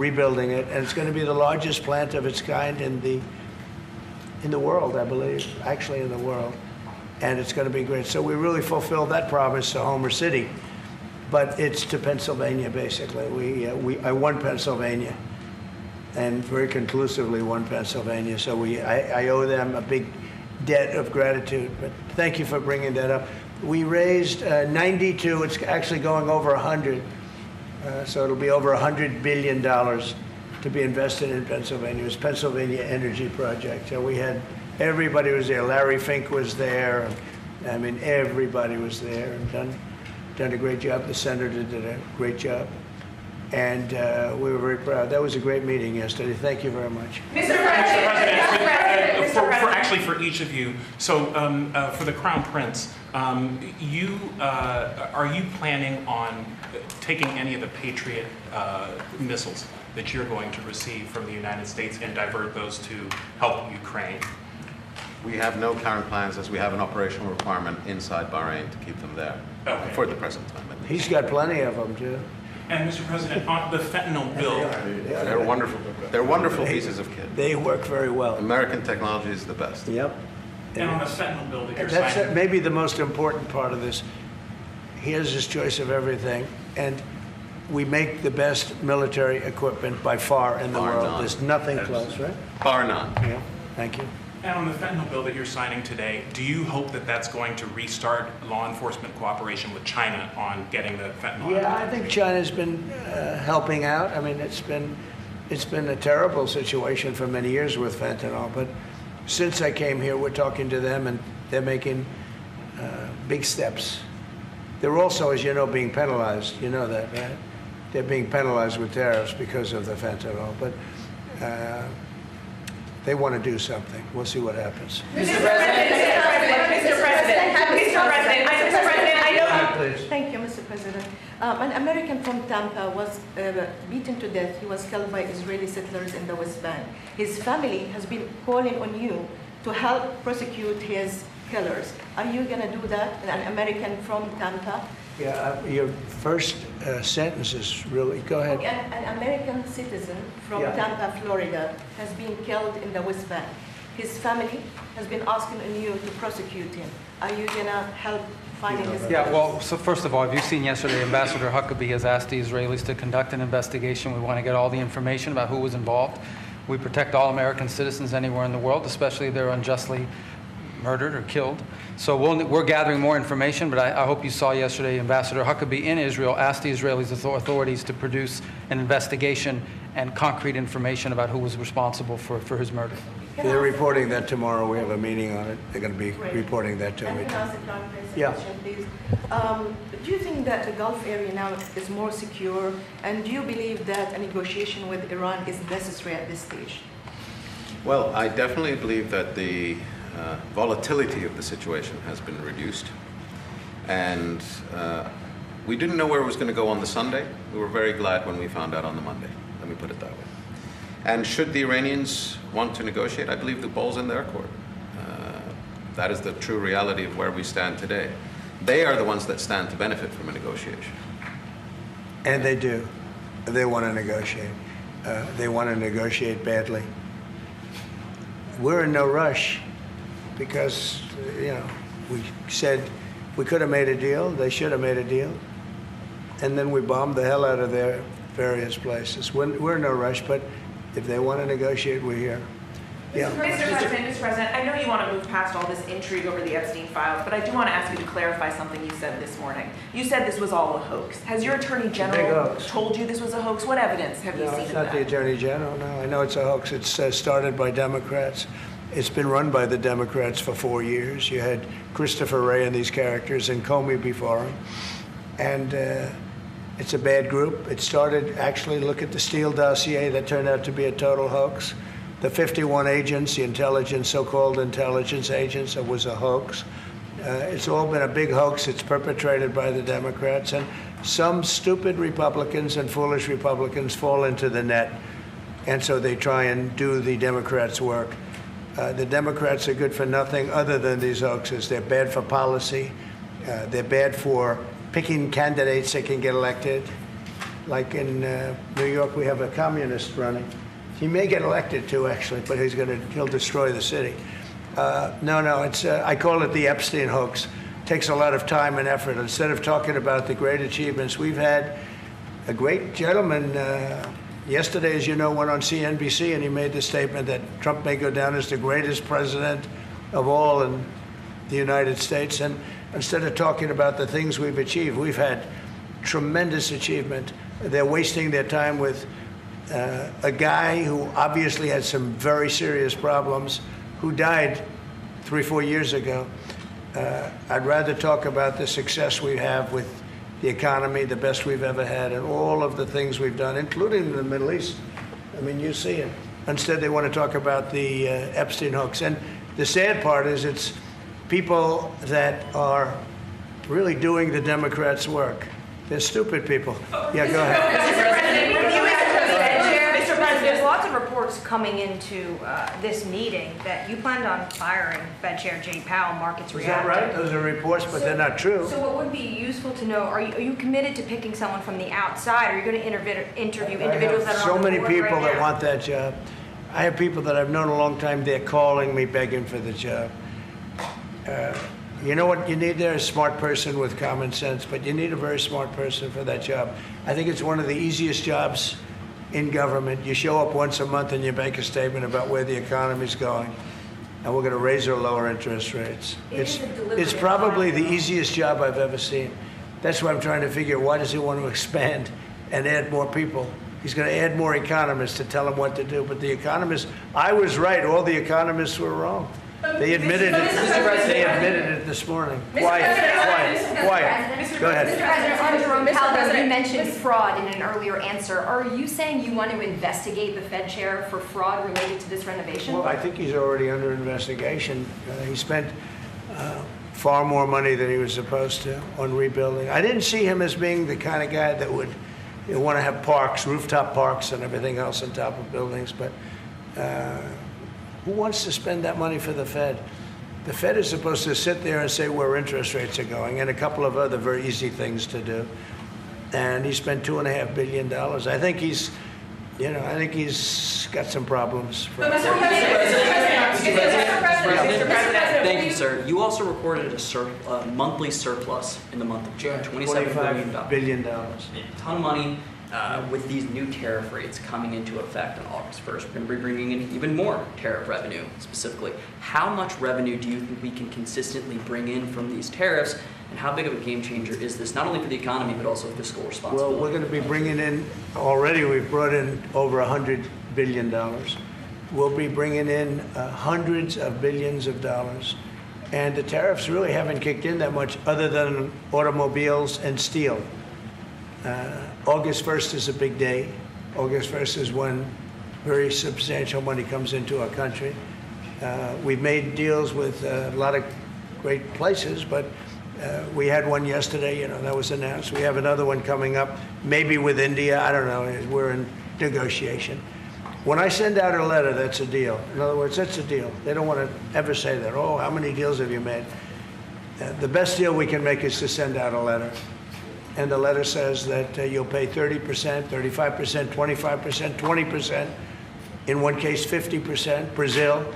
rebuilding it, and it's going to be the largest plant of its kind in the world, I believe, actually in the world, and it's going to be great. So we really fulfilled that promise to Homer City, but it's to Pennsylvania basically. I won Pennsylvania, and very conclusively won Pennsylvania. So I owe them a big debt of gratitude. But thank you for bringing that up. We raised 92. It's actually going over 100. So it'll be over $100 billion to be invested in Pennsylvania. It was Pennsylvania Energy Project. So we had, everybody was there. Larry Fink was there. I mean, everybody was there and done a great job. The senator did a great job. And we were very proud. That was a great meeting yesterday. Thank you very much. Mr. President, actually for each of you, so for the Crown Prince, are you planning on taking any of the Patriot missiles that you're going to receive from the United States and divert those to help Ukraine? We have no current plans, as we have an operational requirement inside Bahrain to keep them there for the present time. He's got plenty of them, too. And Mr. President, on the fentanyl bill, They're wonderful. They're wonderful pieces of kit. They work very well. American technology is the best. Yep. and on the fentanyl bill that you're That's signing. maybe the most important part of this. He has his choice of everything, and we make the best military equipment by far in the Bar world. none. There's nothing close, right? Bar none. Yeah, thank you. And on the fentanyl bill that you're signing today, do you hope that that's going to restart law enforcement cooperation with China on getting the fentanyl? Yeah, I think China's been helping out. I mean, it's been a terrible situation for many years with fentanyl, but since I came here, we're talking to them, and they're making big steps. They're also, as you know, being penalized. You know that, right? They're being penalized with tariffs because of the fentanyl, but they want to do something. We'll see what happens. Mr. President, I know. Please. Thank you, Mr. President. An American from Tampa was beaten to death. He was killed by Israeli settlers in the West Bank. His family has been calling on you to help prosecute his killers. Are you going to do that? An American from Tampa? Yeah, your first sentence is really, go ahead. An American citizen from Yeah. Tampa, Florida, has been killed in the West Bank. His family has been asking on you to prosecute him. Are you going to help finding his killers? Yeah, well, so first of all, have you seen yesterday, Ambassador Huckabee has asked the Israelis to conduct an investigation. We want to get all the information about who was involved. We protect all American citizens anywhere in the world, especially if they're unjustly murdered or killed. So we're gathering more information, but I hope you saw yesterday Ambassador Huckabee in Israel asked the Israeli authorities to produce an investigation and concrete information about who was responsible for his murder. They're reporting that tomorrow. We have a meeting on it. They're going to be reporting that to me. And can I ask the Crown Prince a Yeah. question, please? Do you think that the Gulf area now is more secure, and do you believe that a negotiation with Iran is necessary at this stage? Well, I definitely believe that the volatility of the situation has been reduced. And we didn't know where it was going to go on the Sunday. We were very glad when we found out on the Monday. Let me put it that way. And should the Iranians want to negotiate, I believe the ball's in their court. That is the true reality of where we stand today. They are the ones that stand to benefit from a negotiation. And they do. They want to negotiate. They want to negotiate badly. We're in no rush because, we said we could have made a deal. They should have made a deal. And then we bombed the hell out of their various places. We're in no rush, but if they want to negotiate, we're here. Yeah. Mr. President, I know you want to move past all this intrigue over the Epstein files, but I do want to ask you to clarify something you said this morning. You said this was all a hoax. Has your Attorney General told you this was a hoax? What evidence have you seen of It's that? not the Attorney General, no. I know it's a hoax. It's started by Democrats. It's been run by the Democrats for 4 years. You had Christopher Wray and these characters and Comey before him. And it's a bad group. It started, actually, look at the Steele dossier that turned out to be a total hoax. The 51 agents, the intelligence, so-called intelligence agents, it was a hoax. It's all been a big hoax. It's perpetrated by the Democrats. And some stupid Republicans and foolish Republicans fall into the net. And so they try and do the Democrats' work. The Democrats are good for nothing other than these hoaxes. They're bad for policy. They're bad for picking candidates that can get elected. Like in New York, we have a communist running. He may get elected too, actually, but he'll destroy the city. No, it's I call it the Epstein hoax. Takes a lot of time and effort. Instead of talking about the great achievements, we've had a great gentleman yesterday, as you know, went on CNBC and he made the statement that Trump may go down as the greatest president of all in the United States. And instead of talking about the things we've achieved, we've had tremendous achievement. They're wasting their time with a guy who obviously had some very serious problems, who died 3-4 years ago. I'd rather talk about the success we have with the economy, the best we've ever had, and all of the things we've done, including in the Middle East. I mean, you see it. Instead, they want to talk about the Epstein hoax. And the sad part is it's people that are really doing the Democrats' work. They're stupid people. Yeah, go ahead. Mr. President, there's lots of reports coming into this meeting that you planned on firing Fed Chair Jay Powell. Markets Is that reacted. right? Those are reports, but they're not true. So what would be useful to know, are you committed to picking someone from the outside? Are you going to interview individuals that are so on the many board people right that now? want that job. I have people that I've known a long time, they're calling me, begging for the job. You know what you need there? A smart person with common sense, but you need a very smart person for that job. I think it's one of the easiest jobs in government. You show up once a month and you make a statement about where the economy's going, and we're going to raise or lower interest rates. It's probably the easiest job I've ever seen. That's why I'm trying to figure, why does he want to expand and add more people? He's going to add more economists to tell him what to do. But the economists, I was right. All the economists were wrong. They admitted it. They admitted it this morning. Quiet. Go ahead. Mr. President, on Jerome Powell, you mentioned fraud in an earlier answer. Are you saying you want to investigate the Fed chair for fraud related to this renovation? Well, I think he's already under investigation. He spent far more money than he was supposed to on rebuilding. I didn't see him as being the kind of guy that would want to have parks, rooftop parks and everything else on top of buildings, but who wants to spend that money for the Fed? The Fed is supposed to sit there and say where interest rates are going and a couple of other very easy things to do. And he spent $2.5 billion. I think he's got some problems. Mr. President. Thank you, sir. You also recorded a monthly surplus in the month of June, $27 billion. $25 billion. A ton of money. With these new tariff rates coming into effect on August 1st, we're going to be bringing in even more tariff revenue specifically. How much revenue do you think we can consistently bring in from these tariffs, and how big of a game changer is this, not only for the economy, but also fiscal responsibility? Well, we're going to be bringing in, already we've brought in over $100 billion. We'll be bringing in hundreds of billions of dollars. And the tariffs really haven't kicked in that much other than automobiles and steel. August 1st is a big day. August 1st is when very substantial money comes into our country. We've made deals with a lot of great places, but we had one yesterday, that was announced. We have another one coming up, maybe with India. I don't know. We're in negotiation. When I send out a letter, that's a deal. In other words, that's a deal. They don't want to ever say that. Oh, how many deals have you made? The best deal we can make is to send out a letter. And the letter says that you'll pay 30%, 35%, 25%, 20%, in one case 50%, Brazil.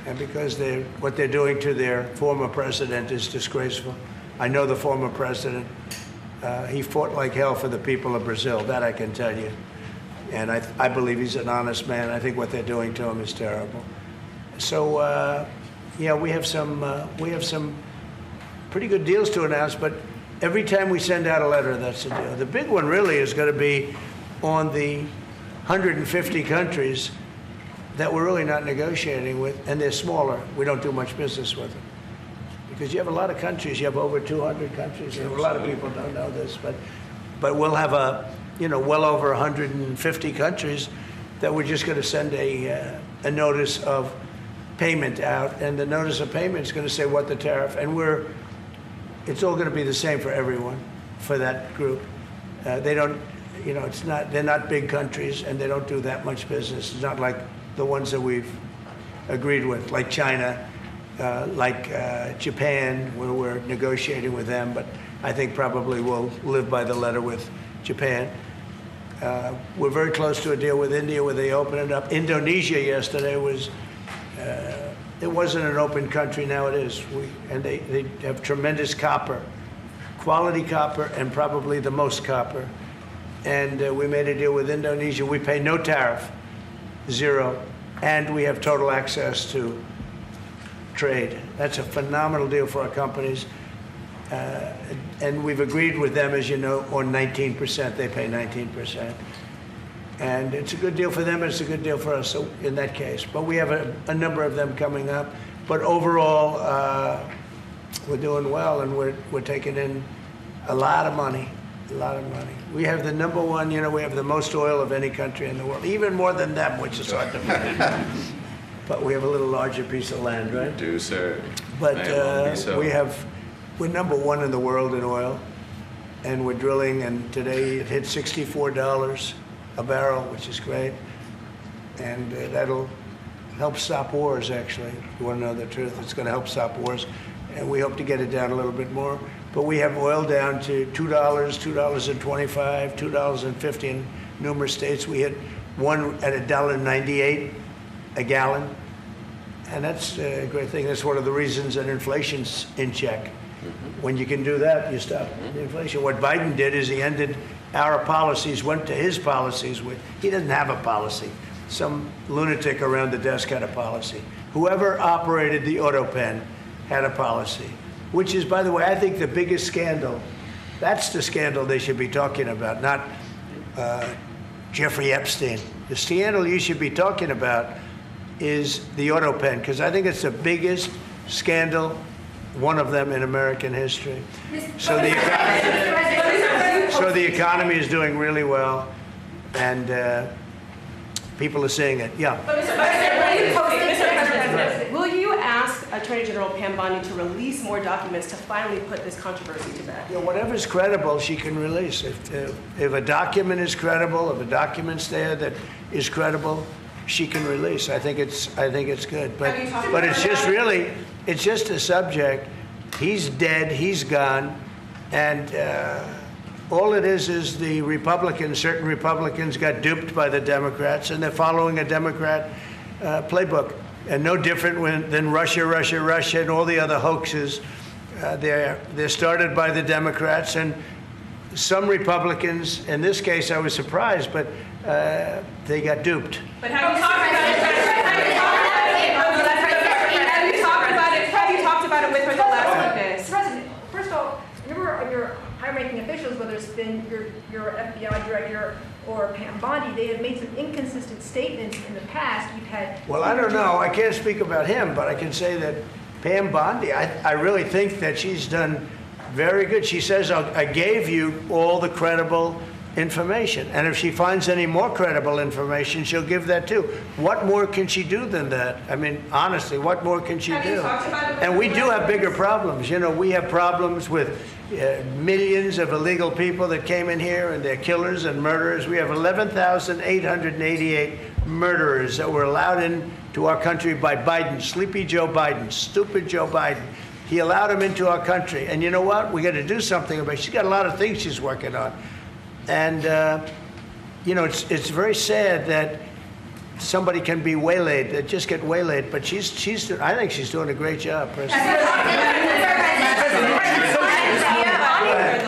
And because what they're doing to their former president is disgraceful. I know the former president. He fought like hell for the people of Brazil, that I can tell you. And I believe he's an honest man. I think what they're doing to him is terrible. So, we have some pretty good deals to announce, but every time we send out a letter, that's a deal. The big one really is going to be on the 150 countries that we're really not negotiating with, and they're smaller. We don't do much business with them. Because you have a lot of countries, you have over 200 countries, and a lot of people don't know this, but we'll have well over 150 countries that we're just going to send a notice of payment out, and the notice of payment is going to say what the tariff, and it's all going to be the same for everyone, for that group. They don't, they're not big countries, and they don't do that much business. It's not like the ones that we've agreed with, like China, like Japan, where we're negotiating with them, but I think probably we'll live by the letter with Japan. We're very close to a deal with India where they open it up. Indonesia yesterday was, it wasn't an open country, now it is. And they have tremendous copper, quality copper, and probably the most copper. And we made a deal with Indonesia. We pay no tariff, zero, and we have total access to trade. That's a phenomenal deal for our companies. And we've agreed with them, as you know, on 19%. They pay 19%. And it's a good deal for them, and it's a good deal for us so in that case. But we have a number of them coming up. But overall, we're doing well, and we're taking in a lot of money, a lot of money. We have the number one, you know, we have the most oil of any country in the world, even more than them, which is hard to believe. But we have a little larger piece of land, right? Do, sir. But May well be so. we're number one in the world in oil, and we're drilling, and today it hit $64 a barrel, which is great. And that'll help stop wars, actually. If you want to know the truth, it's going to help stop wars. And we hope to get it down a little bit more. But we have oil down to $2, $2.25, $2.50 in numerous states. We hit one at $1.98 a gallon. And that's a great thing. That's one of the reasons that inflation's in check. When you can do that, you stop the inflation. What Biden did is he ended our policies, went to his policies. He doesn't have a policy. Some lunatic around the desk had a policy. Whoever operated the auto pen had a policy, which is, by the way, I think the biggest scandal. That's the scandal they should be talking about, not Jeffrey Epstein. The scandal you should be talking about is the auto pen, because I think it's the biggest scandal, one of them in American history. So the economy is doing really well, and people are seeing it. Yeah. Will you ask Attorney General Pam Bondi to release more documents to finally put this controversy to bed? Yeah, whatever's credible, she can release. If a document is credible, if a document's there that is credible, she can release. I think it's good. But it's just really, it's just a subject. He's dead. He's gone, and all it is the Republicans. Certain Republicans got duped by the Democrats, and they're following a Democrat playbook. And no different than Russia, and all the other hoaxes. They're started by the Democrats, and some Republicans, in this case I was surprised, but they got duped. But have you talked about it with her the last witness? President, first of all, your high-ranking officials, whether it's been your FBI director or Pam Bondi, they have made some inconsistent statements in the past. You've had. Well, I don't know. I can't speak about him, but I can say that Pam Bondi, I really think that she's done very good. She says, I gave you all the credible information. And if she finds any more credible information, she'll give that too. What more can she do than that? I mean, honestly, what more can she do? And we do have bigger problems. You know, we have problems with millions of illegal people that came in here, and they're killers and murderers. We have 11,888 murderers that were allowed into our country by Biden, Sleepy Joe Biden, stupid Joe Biden. He allowed them into our country. And you know what? We got to do something about it. She's got a lot of things she's working on. And, you know, it's very sad that somebody can be waylaid, that just get waylaid. But I think she's doing a great job, President.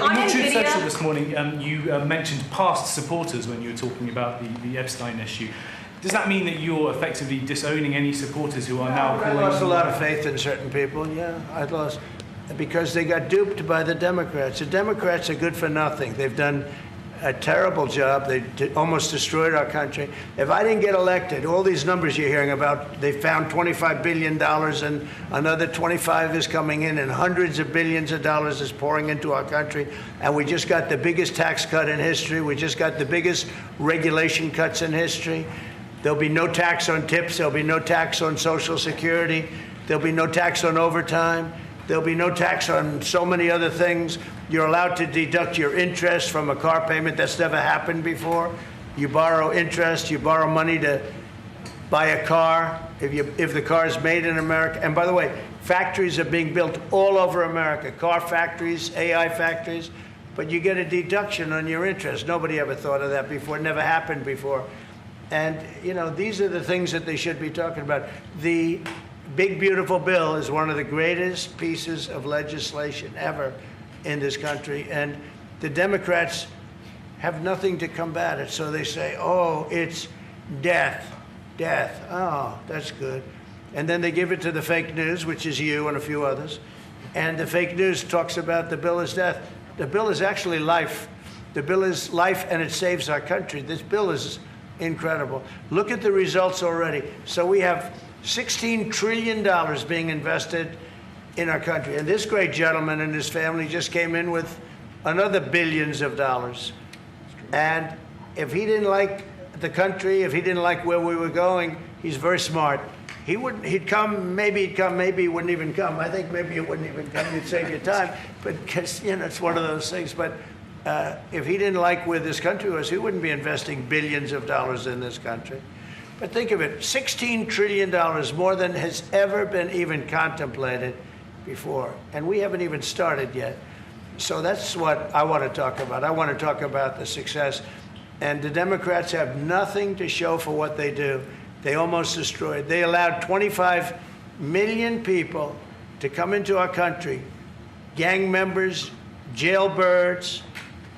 In your Truth Social this morning, you mentioned past supporters when you were talking about the Epstein issue. Does that mean that you're effectively disowning any supporters who are now calling? I lost a lot of faith in certain people, yeah. I lost, because they got duped by the Democrats. The Democrats are good for nothing. They've done a terrible job. They almost destroyed our country. If I didn't get elected, all these numbers you're hearing about, they found $25 billion and another 25 is coming in, and hundreds of billions of dollars is pouring into our country. And we just got the biggest tax cut in history. We just got the biggest regulation cuts in history. There'll be no tax on tips. There'll be no tax on Social Security. There'll be no tax on overtime. There'll be no tax on so many other things. You're allowed to deduct your interest from a car payment. That's never happened before. You borrow interest. You borrow money to buy a car if the car is made in America. And by the way, factories are being built all over America. Car factories, AI factories. but you get a deduction on your interest. Nobody ever thought of that before. It never happened before. And, you know, these are the things that they should be talking about. The big, beautiful bill is one of the greatest pieces of legislation ever in this country. And the Democrats have nothing to combat it. So they say, oh, it's death. Oh, that's good. And then they give it to the fake news, which is you and a few others. And the fake news talks about the bill is death. The bill is actually life. The bill is life, and it saves our country. This bill is incredible. Look at the results already. So we have $16 trillion being invested in our country. And this great gentleman and his family just came in with another billions of dollars. And if he didn't like the country, if he didn't like where we were going, he's very smart. He'd come, maybe he wouldn't even come. I think maybe he wouldn't even come. He'd save you time. But because, you know, it's one of those things. But if he didn't like where this country was, he wouldn't be investing billions of dollars in this country. But think of it, $16 trillion, more than has ever been even contemplated before. And we haven't even started yet. So that's what I want to talk about. I want to talk about the success. And the Democrats have nothing to show for what they do. They almost destroyed. They allowed 25 million people to come into our country, gang members, jailbirds,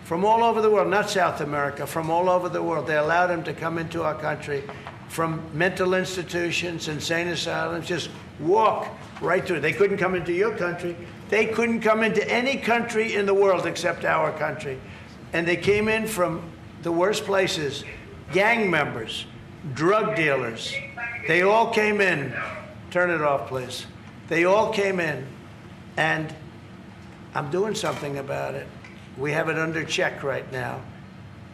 from all over the world, not South America, from all over the world. They allowed them to come into our country from mental institutions, insane asylums, just walk right through. They couldn't come into your country. They couldn't come into any country in the world except our country. And they came in from the worst places, gang members, drug dealers. They all came in. Turn it off, please. They all came in. And I'm doing something about it. We have it under check right now.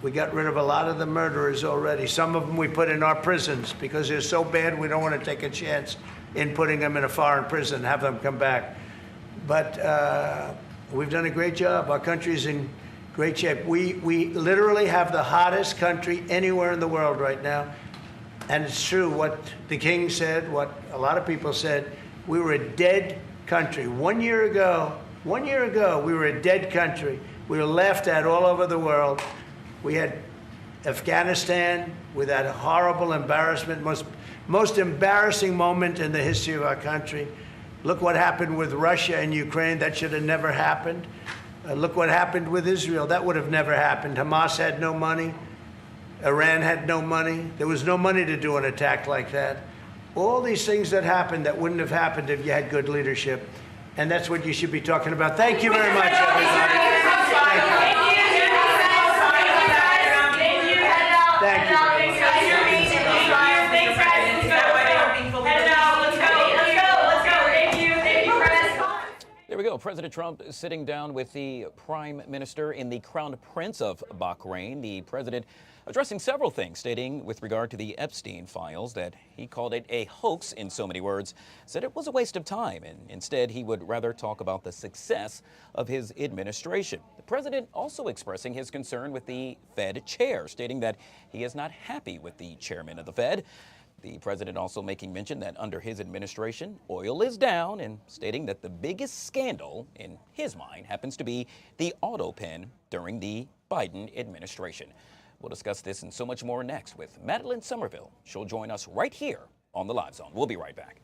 We got rid of a lot of the murderers already. Some of them we put in our prisons because they're so bad we don't want to take a chance in putting them in a foreign prison, have them come back. But we've done a great job. Our country's in great shape. We literally have the hottest country anywhere in the world right now. And it's true what the king said, what a lot of people said. We were a dead country. 1 year ago, we were a dead country. We were laughed at all over the world. We had Afghanistan with that horrible embarrassment, most embarrassing moment in the history of our country. Look what happened with Russia and Ukraine. That should have never happened. Look what happened with Israel. That would have never happened. Hamas had no money. Iran had no money. There was no money to do an attack like that. All these things that happened that wouldn't have happened if you had good leadership. And that's what you should be talking about. Thank you very much, everybody. Thank you. There we go. President Trump sitting down with the Prime Minister in the Crown Prince of Bahrain. The president addressing several things, stating with regard to the Epstein files that he called it a hoax in so many words, said it was a waste of time, and instead he would rather talk about the success of his administration. The president also expressing his concern with the Fed chair, stating that he is not happy with the chairman of the Fed. The president also making mention that under his administration, oil is down, and stating that the biggest scandal in his mind happens to be the auto pen during the Biden administration. We'll discuss this and so much more next with Madeline Somerville. She'll join us right here on the Live Zone. We'll be right back.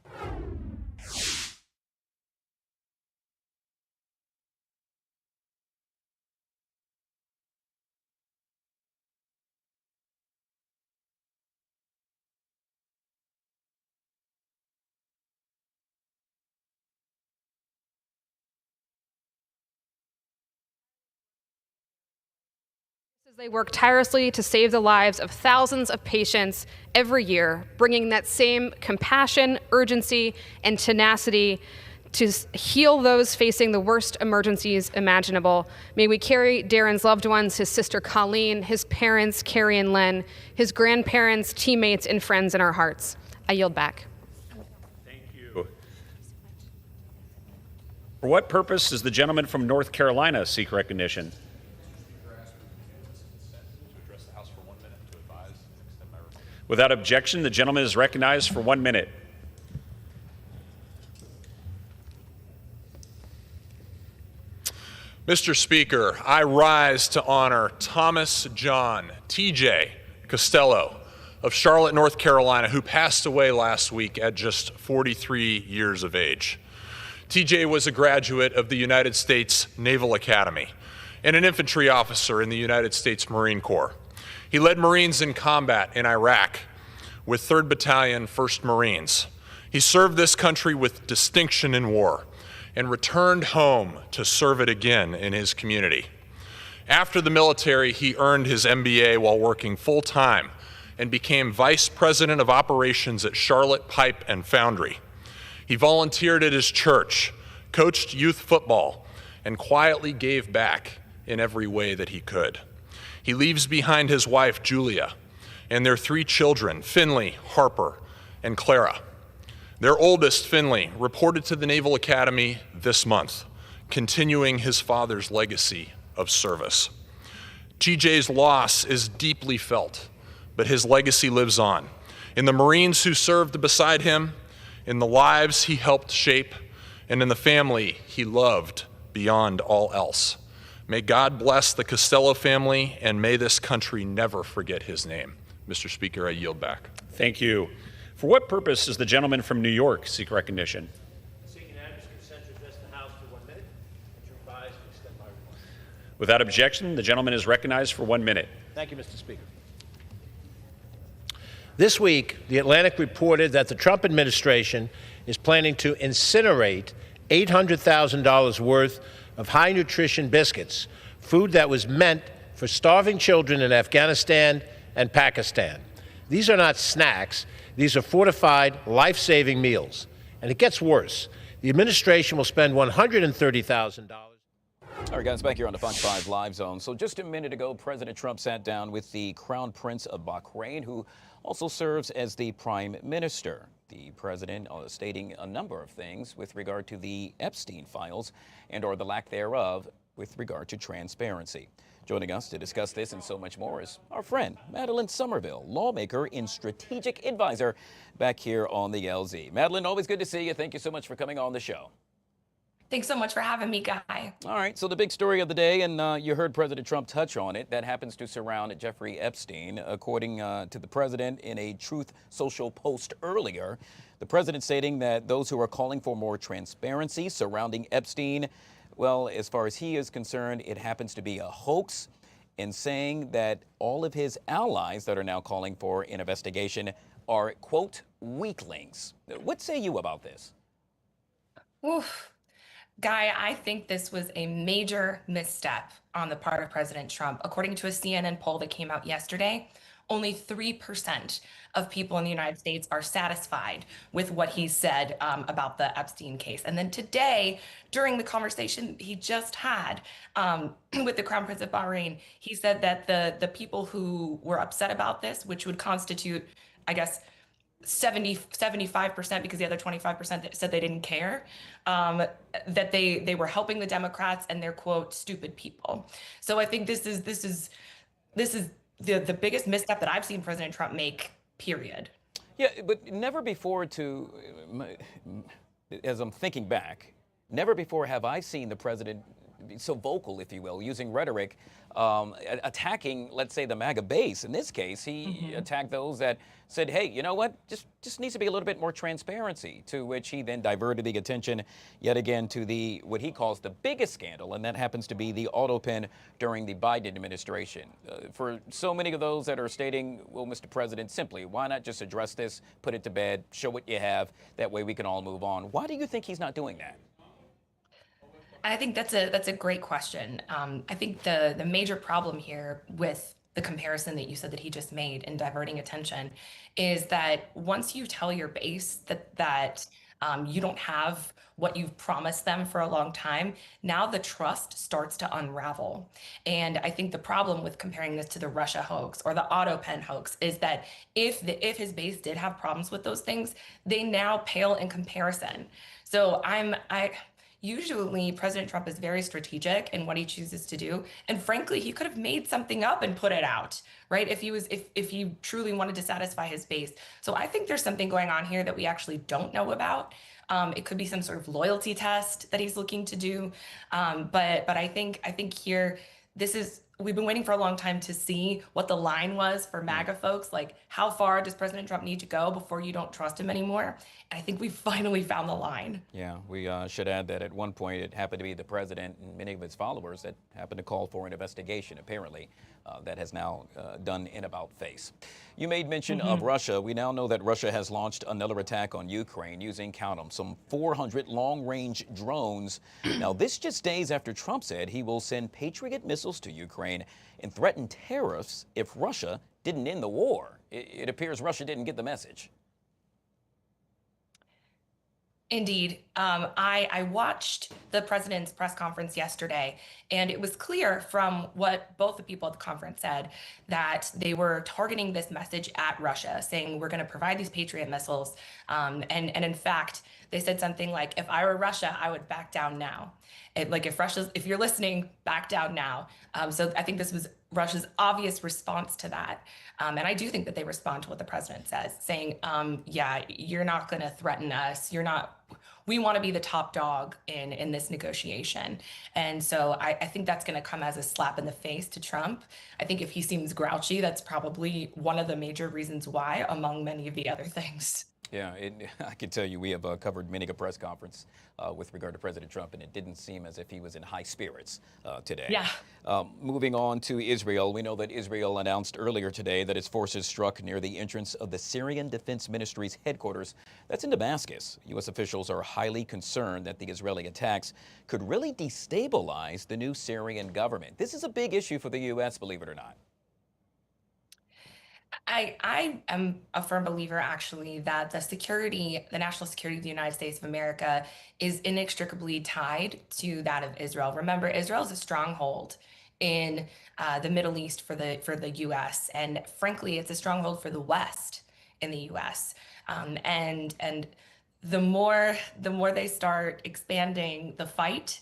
They work tirelessly to save the lives of thousands of patients every year, bringing that same compassion, urgency, and tenacity to heal those facing the worst emergencies imaginable. May we carry Darren's loved ones, his sister Colleen, his parents, Carrie and Len, his grandparents, teammates, and friends in our hearts. I yield back. Thank you. For what purpose does the gentleman from North Carolina seek recognition? Without objection, the gentleman is recognized for 1 minute. Mr. Speaker, I rise to honor Thomas John T.J. Costello of Charlotte, North Carolina, who passed away last week at just 43 years of age. T.J. was a graduate of the United States Naval Academy and an infantry officer in the United States Marine Corps. He led Marines in combat in Iraq with 3rd Battalion, 1st Marines. He served this country with distinction in war and returned home to serve it again in his community. After the military, he earned his MBA while working full-time and became Vice President of Operations at Charlotte Pipe and Foundry. He volunteered at his church, coached youth football, and quietly gave back in every way that he could. He leaves behind his wife, Julia, and their 3 children, Finley, Harper, and Clara. Their oldest, Finley, reported to the Naval Academy this month, continuing his father's legacy of service. TJ's loss is deeply felt, but his legacy lives on. In the Marines who served beside him, in the lives he helped shape, and in the family he loved beyond all else. May God bless the Costello family, and may this country never forget his name. Mr. Speaker, I yield back. Thank you. For what purpose does the gentleman from New York seek recognition? Seeking unanimous consent to address the House for 1 minute and to revise and extend my remarks. Without objection, the gentleman is recognized for 1 minute. Thank you, Mr. Speaker. This week, The Atlantic reported that the Trump administration is planning to incinerate $800,000 worth of high-nutrition biscuits, food that was meant for starving children in Afghanistan and Pakistan. These are not snacks. These are fortified, life-saving meals. And it gets worse. The administration will spend $130,000. All right, guys, back here on the Fox 5 Live Zone. So just a minute ago, President Trump sat down with the Crown Prince of Bahrain, who also serves as the Prime Minister. The president stating a number of things with regard to the Epstein files and or the lack thereof with regard to transparency. Joining us to discuss this and so much more is our friend, Madeline Somerville, lawmaker and strategic advisor back here on the LZ. Madeline, always good to see you. Thank you so much for coming on the show. Thanks so much for having me, Guy. All right, so the big story of the day, and you heard President Trump touch on it, that happens to surround Jeffrey Epstein. According to the president in a Truth Social post earlier, the president stating that those who are calling for more transparency surrounding Epstein, well, as far as he is concerned, it happens to be a hoax, and saying that all of his allies that are now calling for an investigation are, quote, weaklings. What say you about this? Oof. Guy, I think this was a major misstep on the part of President Trump. According to a CNN poll that came out yesterday, only 3% of people in the United States are satisfied with what he said about the Epstein case. And then today, during the conversation he just had with the Crown Prince of Bahrain, he said that the people who were upset about this, which would constitute, I guess, 75%, because the other 25% said they didn't care, that they were helping the Democrats and they're, quote, stupid people. So I think this is the biggest misstep that I've seen President Trump make, period. Yeah, but never before as I'm thinking back, never before have I seen the president be so vocal, if you will, using rhetoric, attacking, let's say, the MAGA base. In this case, he attacked those that said, hey, you know what, just needs to be a little bit more transparency, to which he then diverted the attention yet again to the what he calls the biggest scandal, and that happens to be the auto pen during the Biden administration. For so many of those that are stating, well, Mr. President, simply, why not just address this, put it to bed, show what you have, that way we can all move on. Why do you think he's not doing that? I think that's a great question. I think the major problem here with the comparison that you said that he just made in diverting attention is that once you tell your base that you don't have what you've promised them for a long time, now the trust starts to unravel. And I think the problem with comparing this to the Russia hoax or the auto pen hoax is that if his base did have problems with those things, they now pale in comparison. So usually President Trump is very strategic in what he chooses to do. And frankly, he could have made something up and put it out, right? If he truly wanted to satisfy his base. So I think there's something going on here that we actually don't know about. It could be some sort of loyalty test that he's looking to do. But I think here, we've been waiting for a long time to see what the line was for MAGA folks. Like, how far does President Trump need to go before you don't trust him anymore? And I think we finally found the line. Yeah, we should add that at one point it happened to be the president and many of his followers that happened to call for an investigation, apparently, that has now done in about face. You made mention of Russia. We now know that Russia has launched another attack on Ukraine using, count them, some 400 long-range drones. Now, this just days after Trump said he will send Patriot missiles to Ukraine and threaten tariffs if Russia didn't end the war. It appears Russia didn't get the message. Indeed. I watched the president's press conference yesterday, and it was clear from what both the people at the conference said that they were targeting this message at Russia, saying we're going to provide these Patriot missiles. And in fact, they said something like, if I were Russia, I would back down now. If you're listening, back down now. So I think this was Russia's obvious response to that. And I do think that they respond to what the president says, saying, yeah, you're not going to threaten us. We want to be the top dog in this negotiation. And so I think that's going to come as a slap in the face to Trump. I think if he seems grouchy, that's probably one of the major reasons why, among many of the other things. Yeah, I can tell you we have covered many a press conference with regard to President Trump, and it didn't seem as if he was in high spirits today. Yeah. Moving on to Israel, we know that Israel announced earlier today that its forces struck near the entrance of the Syrian Defense Ministry's headquarters. That's in Damascus. U.S. officials are highly concerned that the Israeli attacks could really destabilize the new Syrian government. This is a big issue for the U.S., believe it or not. I am a firm believer, actually, that the national security of the United States of America is inextricably tied to that of Israel. Remember, Israel is a stronghold in the Middle East for the U.S. And frankly, it's a stronghold for the West in the U.S. And the more they start expanding the fight,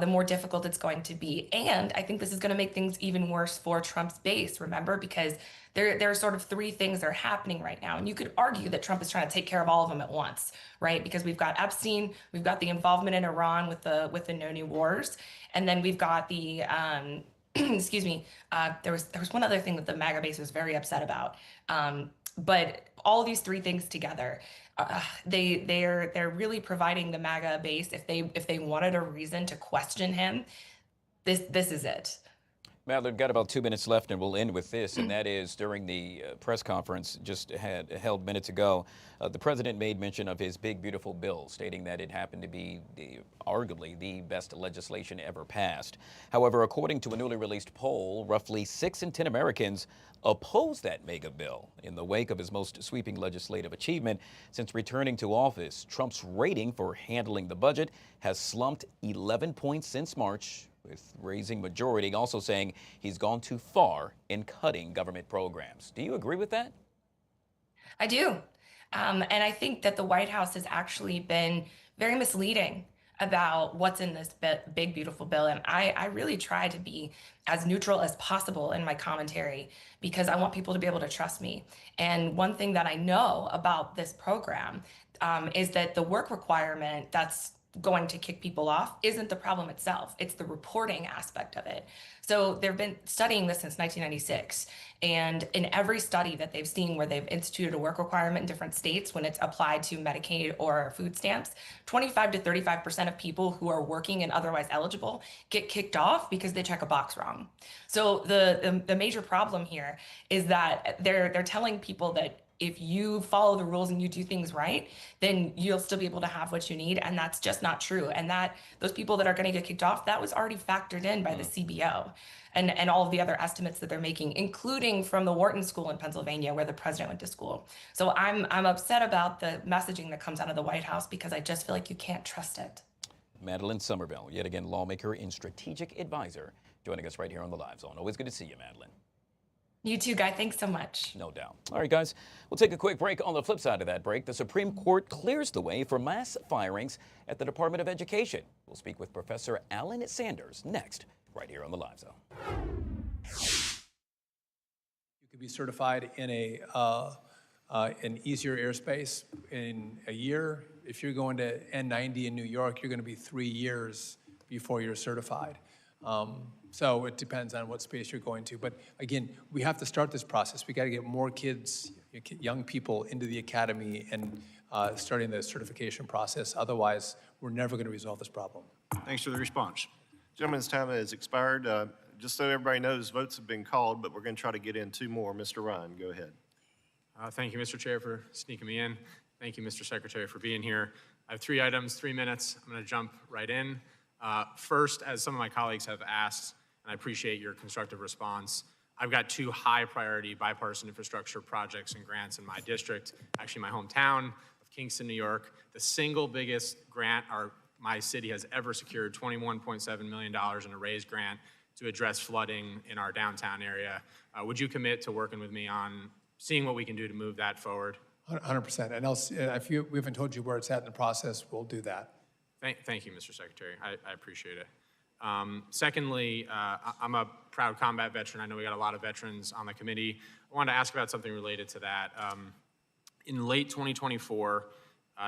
the more difficult it's going to be. And I think this is going to make things even worse for Trump's base, remember, because there are sort of three things that are happening right now. And you could argue that Trump is trying to take care of all of them at once, right? Because we've got Epstein, we've got the involvement in Iran with the No New Wars, and then we've got the, excuse me, there was one other thing that the MAGA base was very upset about. But all these three things together, they're really providing the MAGA base, if they wanted a reason to question him, this is it. Madeline, got about 2 minutes left, and we'll end with this, and that is during the press conference just held minutes ago, the president made mention of his big, beautiful bill, stating that it happened to be arguably the best legislation ever passed. However, according to a newly released poll, roughly 6 in 10 Americans oppose that mega bill. In the wake of his most sweeping legislative achievement since returning to office, Trump's rating for handling the budget has slumped 11 points since March, with raising majority also saying he's gone too far in cutting government programs. Do you agree with that? I do. And I think that the White House has actually been very misleading about what's in this big, beautiful bill. And I really try to be as neutral as possible in my commentary because I want people to be able to trust me. And one thing that I know about this program is that the work requirement that's going to kick people off isn't the problem itself. It's the reporting aspect of it. So they've been studying this since 1996. And in every study that they've seen where they've instituted a work requirement in different states when it's applied to Medicaid or food stamps, 25 to 35% of people who are working and otherwise eligible get kicked off because they check a box wrong. So the major problem here is that they're telling people that if you follow the rules and you do things right, then you'll still be able to have what you need. And that's just not true. And that those people that are going to get kicked off, that was already factored in by the CBO and all of the other estimates that they're making, including from the Wharton School in Pennsylvania, where the president went to school. So I'm upset about the messaging that comes out of the White House because I just feel like you can't trust it. Madeline Somerville, yet again, lawmaker and strategic advisor, joining us right here on the Live Zone. Always good to see you, Madeline. You too, Guy. Thanks so much. No doubt. All right, guys, we'll take a quick break. On the flip side of that break, the Supreme Court clears the way for mass firings at the Department of Education. We'll speak with Professor Alan Sanders next, right here on the Live Zone. You could be certified in an easier airspace in a year. If you're going to N90 in New York, you're going to be 3 years before you're certified. So it depends on what space you're going to. But again, we have to start this process. We got to get more kids, young people into the academy and starting the certification process. Otherwise, we're never going to resolve this problem. Thanks for the response. Gentleman's time has expired. Just so everybody knows, votes have been called, but we're going to try to get in 2 more. Mr. Ryan, go ahead. Thank you, Mr. Chair, for sneaking me in. Thank you, Mr. Secretary, for being here. I have 3 items, 3 minutes. I'm going to jump right in. First, as some of my colleagues have asked, and I appreciate your constructive response, I've got 2 high-priority bipartisan infrastructure projects and grants in my district, actually my hometown of Kingston, New York. The single biggest grant my city has ever secured, $21.7 million in a raised grant to address flooding in our downtown area. Would you commit to working with me on seeing what we can do to move that forward? 100%. And if we haven't told you where it's at in the process, we'll do that. Thank you, Mr. Secretary. I appreciate it. Secondly, I'm a proud combat veteran. I know we got a lot of veterans on the committee. I wanted to ask about something related to that. In late 2024,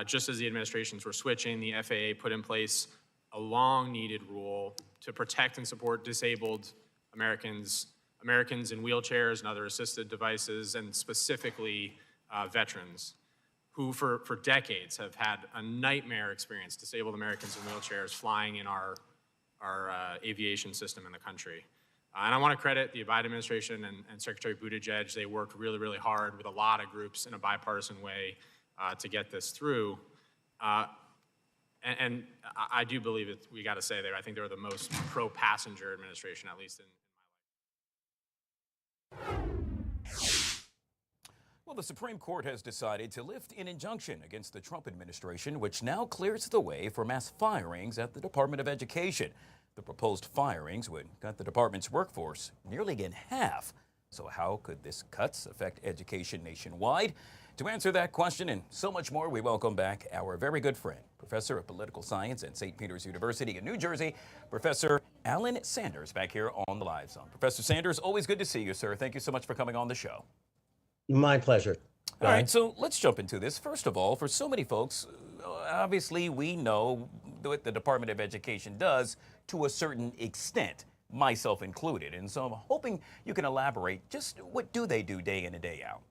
just as the administrations were switching, the FAA put in place a long-needed rule to protect and support disabled Americans in wheelchairs and other assisted devices, and specifically veterans, who for decades have had a nightmare experience, disabled Americans in wheelchairs flying in our aviation system in the country. And I want to credit the Biden administration and Secretary Buttigieg. They worked really, really hard with a lot of groups in a bipartisan way to get this through. And I do believe it, we got to say that I think they were the most pro-passenger administration, at least in my life. Well, the Supreme Court has decided to lift an injunction against the Trump administration, which now clears the way for mass firings at the Department of Education. The proposed firings would cut the department's workforce nearly in half. So how could this cuts affect education nationwide? To answer that question and so much more, we welcome back our very good friend, Professor of Political Science at St. Peter's University in New Jersey, Professor Alan Sanders, back here on the Live Zone. Professor Sanders, always good to see you, sir. Thank you so much for coming on the show. My pleasure. All right, so let's jump into this. First of all, for so many folks, obviously we know what the Department of Education does to a certain extent, myself included. And so I'm hoping you can elaborate just what do they do day in and day out?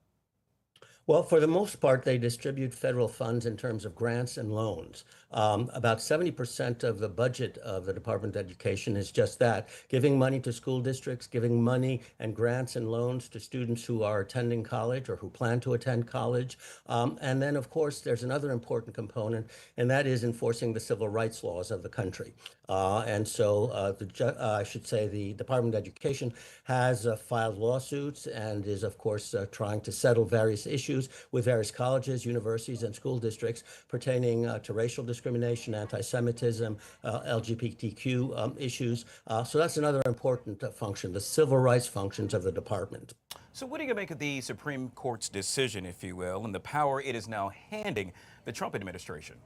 Well, for the most part, they distribute federal funds in terms of grants and loans. About 70% of the budget of the Department of Education is just that, giving money to school districts, giving money and grants and loans to students who are attending college or who plan to attend college. And then, of course, there's another important component, and that is enforcing the civil rights laws of the country. And so I should say the Department of Education has filed lawsuits and is, of course, trying to settle various issues with various colleges, universities, and school districts pertaining to racial discrimination, anti-Semitism, LGBTQ issues. So that's another important function, the civil rights functions of the department. So what do you make of the Supreme Court's decision, if you will, and the power it is now handing the Trump administration?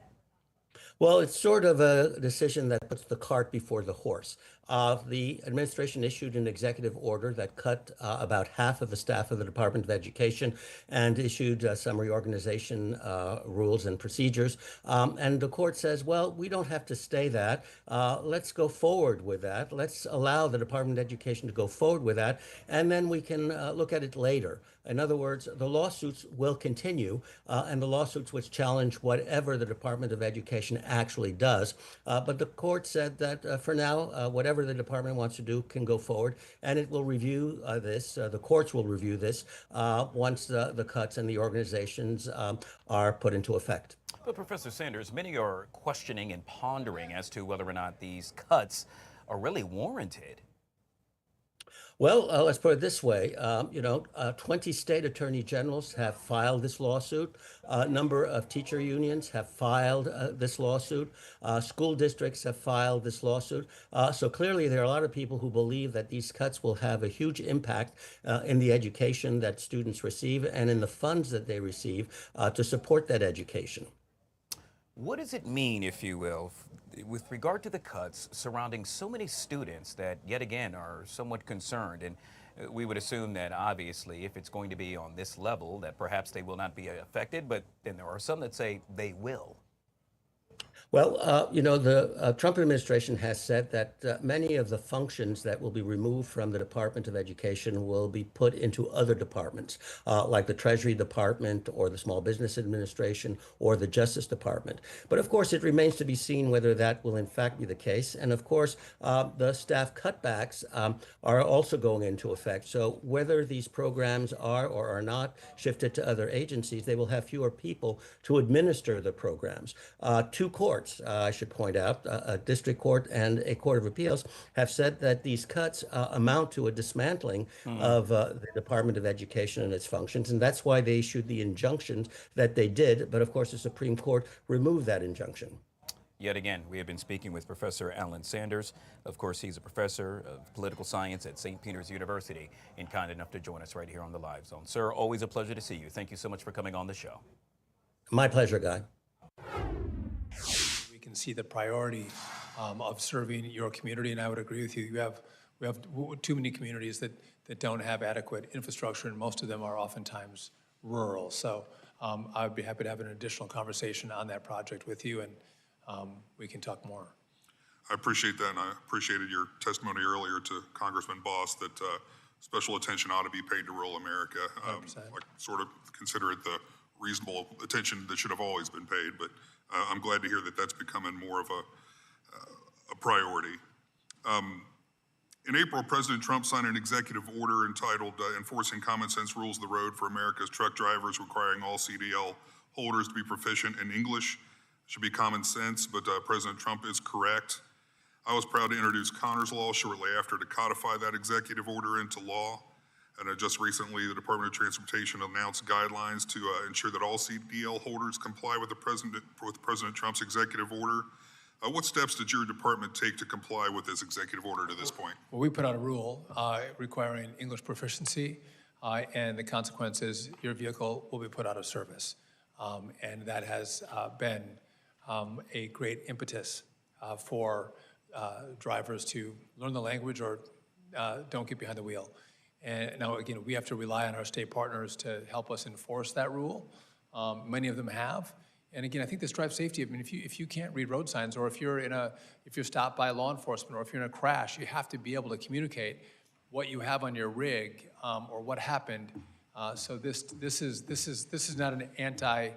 Well, it's sort of a decision that puts the cart before the horse. The administration issued an executive order that cut about half of the staff of the Department of Education and issued some reorganization rules and procedures. And the court says, well, we don't have to stay that. Let's go forward with that. Let's allow the Department of Education to go forward with that, and then we can look at it later. In other words, the lawsuits will continue, and the lawsuits which challenge whatever the Department of Education actually does. But the court said that for now, whatever the department wants to do can go forward, and it will review this. The courts will review this once the cuts and the organizations are put into effect. But Professor Sanders, many are questioning and pondering as to whether or not these cuts are really warranted. Well, let's put it this way. 20 state attorney generals have filed this lawsuit. A number of teacher unions have filed this lawsuit. School districts have filed this lawsuit. So clearly, there are a lot of people who believe that these cuts will have a huge impact in the education that students receive and in the funds that they receive to support that education. What does it mean, if you will, with regard to the cuts surrounding so many students that, yet again, are somewhat concerned? And we would assume that, obviously, if it's going to be on this level, that perhaps they will not be affected, but then there are some that say they will. Well, the Trump administration has said that many of the functions that will be removed from the Department of Education will be put into other departments, like the Treasury Department or the Small Business Administration or the Justice Department. But of course, it remains to be seen whether that will in fact be the case. And of course, the staff cutbacks are also going into effect. So whether these programs are or are not shifted to other agencies, they will have fewer people to administer the programs. Two courts, I should point out, a district court and a court of appeals, have said that these cuts amount to a dismantling of the Department of Education and its functions, and that's why they issued the injunctions that they did. But of course, the Supreme Court removed that injunction. Yet again, we have been speaking with Professor Alan Sanders. Of course, he's a professor of political science at St. Peter's University and kind enough to join us right here on the Live Zone. Sir, always a pleasure to see you. Thank you so much for coming on the show. My pleasure, Guy. We can see the priority of serving your community, and I would agree with you. We have too many communities that don't have adequate infrastructure, and most of them are oftentimes rural. So I would be happy to have an additional conversation on that project with you, and we can talk more. I appreciate that, and I appreciated your testimony earlier to Congressman Boss that special attention ought to be paid to rural America. I sort of consider it the reasonable attention that should have always been paid, but I'm glad to hear that that's becoming more of a priority. In April, President Trump signed an executive order entitled Enforcing Common Sense Rules of the Road for America's Truck Drivers, requiring all CDL holders to be proficient in English. Should be common sense, but President Trump is correct. I was proud to introduce Connor's Law shortly after to codify that executive order into law. And just recently, the Department of Transportation announced guidelines to ensure that all CDL holders comply with President Trump's executive order. What steps did your department take to comply with this executive order to this point? Well, we put out a rule requiring English proficiency, and the consequence is your vehicle will be put out of service. And that has been a great impetus for drivers to learn the language or don't get behind the wheel. And now, again, we have to rely on our state partners to help us enforce that rule. Many of them have. And again, I think this drives safety. I mean, if you can't read road signs, or if you're stopped by law enforcement, or if you're in a crash, you have to be able to communicate what you have on your rig or what happened. So this is not an anti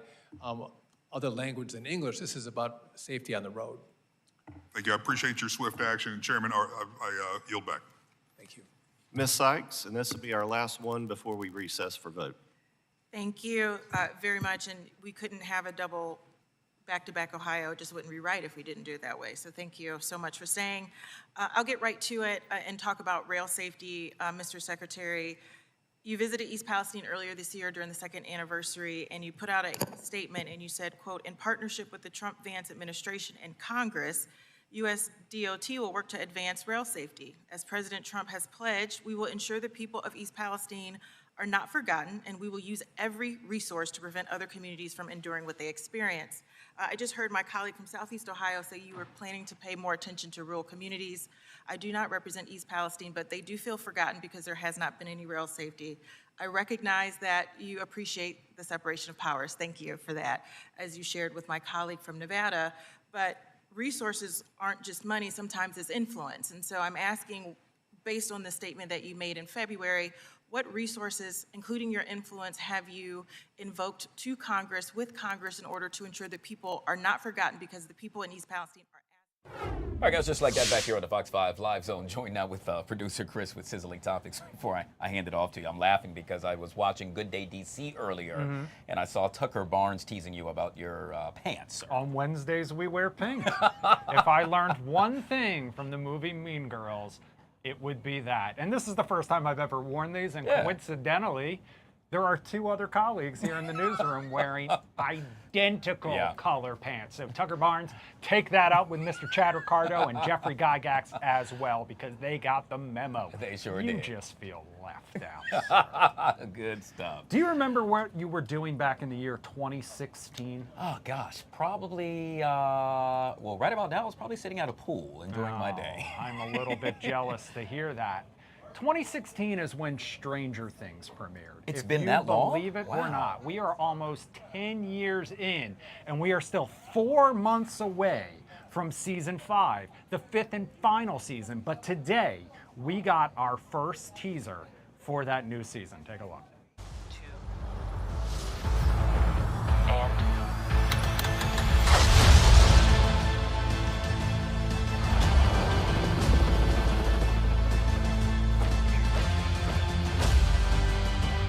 other language than English. This is about safety on the road. Thank you. I appreciate your swift action. Chairman, I yield back. Thank you. Ms. Sykes, and this will be our last one before we recess for vote. Thank you very much, and we couldn't have a double back-to-back Ohio. It just wouldn't be right if we didn't do it that way. So thank you so much for staying. I'll get right to it and talk about rail safety, Mr. Secretary. You visited East Palestine earlier this year during the second anniversary, and you put out a statement and you said, quote, in partnership with the Trump-Vance administration and Congress, U.S. DOT will work to advance rail safety. As President Trump has pledged, we will ensure the people of East Palestine are not forgotten, and we will use every resource to prevent other communities from enduring what they experience. I just heard my colleague from Southeast Ohio say you were planning to pay more attention to rural communities. I do not represent East Palestine, but they do feel forgotten because there has not been any rail safety. I recognize that you appreciate the separation of powers. Thank you for that, as you shared with my colleague from Nevada. But resources aren't just money, sometimes it's influence. And so I'm asking, based on the statement that you made in February, what resources, including your influence, have you invoked to Congress, with Congress, in order to ensure that people are not forgotten, because the people in East Palestine are... All right, guys, just like that, back here on the Fox 5 Live Zone, joined now with producer Chris with Sizzling Topics. Before I hand it off to you, I'm laughing because I was watching Good Day DC earlier, and I saw Tucker Barnes teasing you about your pants. On Wednesdays, we wear pink. If I learned one thing from the movie Mean Girls, it would be that. And this is the first time I've ever worn these, and Yeah. coincidentally, there are 2 other colleagues here in the newsroom wearing identical color pants. So Tucker Barnes, take that up with Mr. Chad Ricardo and Jeffrey Gygax as well, because they got the memo. They sure you did. You just feel left out. Good stuff. Do you remember what you were doing back in the year 2016? Oh, gosh, probably, well, right about now, I was probably sitting at a pool enjoying my day. I'm a little bit jealous to hear that. 2016 is when Stranger Things premiered. It's If been you that long? believe it or Wow. not, we are almost 10 years in, and we are still 4 months away from season 5, the 5th and final season. But today, we got our first teaser for that new season. Take a look.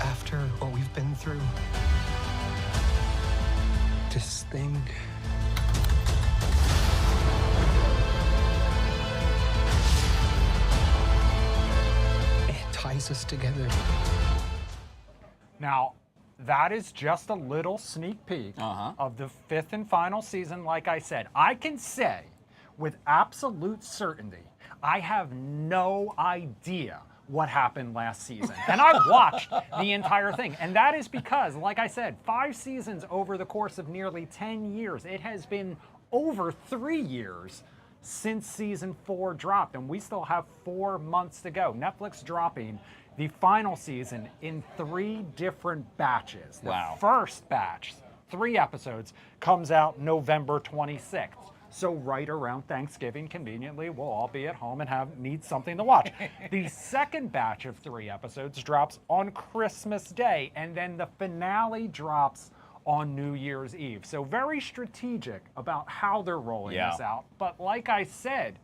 After what we've been through, this thing it ties us together. Now, that is just a little sneak peek of the 5th and final season. Like I said, I can say with absolute certainty, I have no idea what happened last season. And I watched the entire thing. And that is because, like I said, 5 seasons over the course of nearly 10 years. It has been over 3 years since season 4 dropped, and we still have 4 months to go. Netflix dropping the final season in 3 different batches. Wow. The first batch, 3 episodes, comes out November 26th. So right around Thanksgiving, conveniently, we'll all be at home and need something to watch. The second batch of 3 episodes drops on Christmas Day, and then the finale drops on New Year's Eve. So very strategic about how they're rolling this out. But like I said,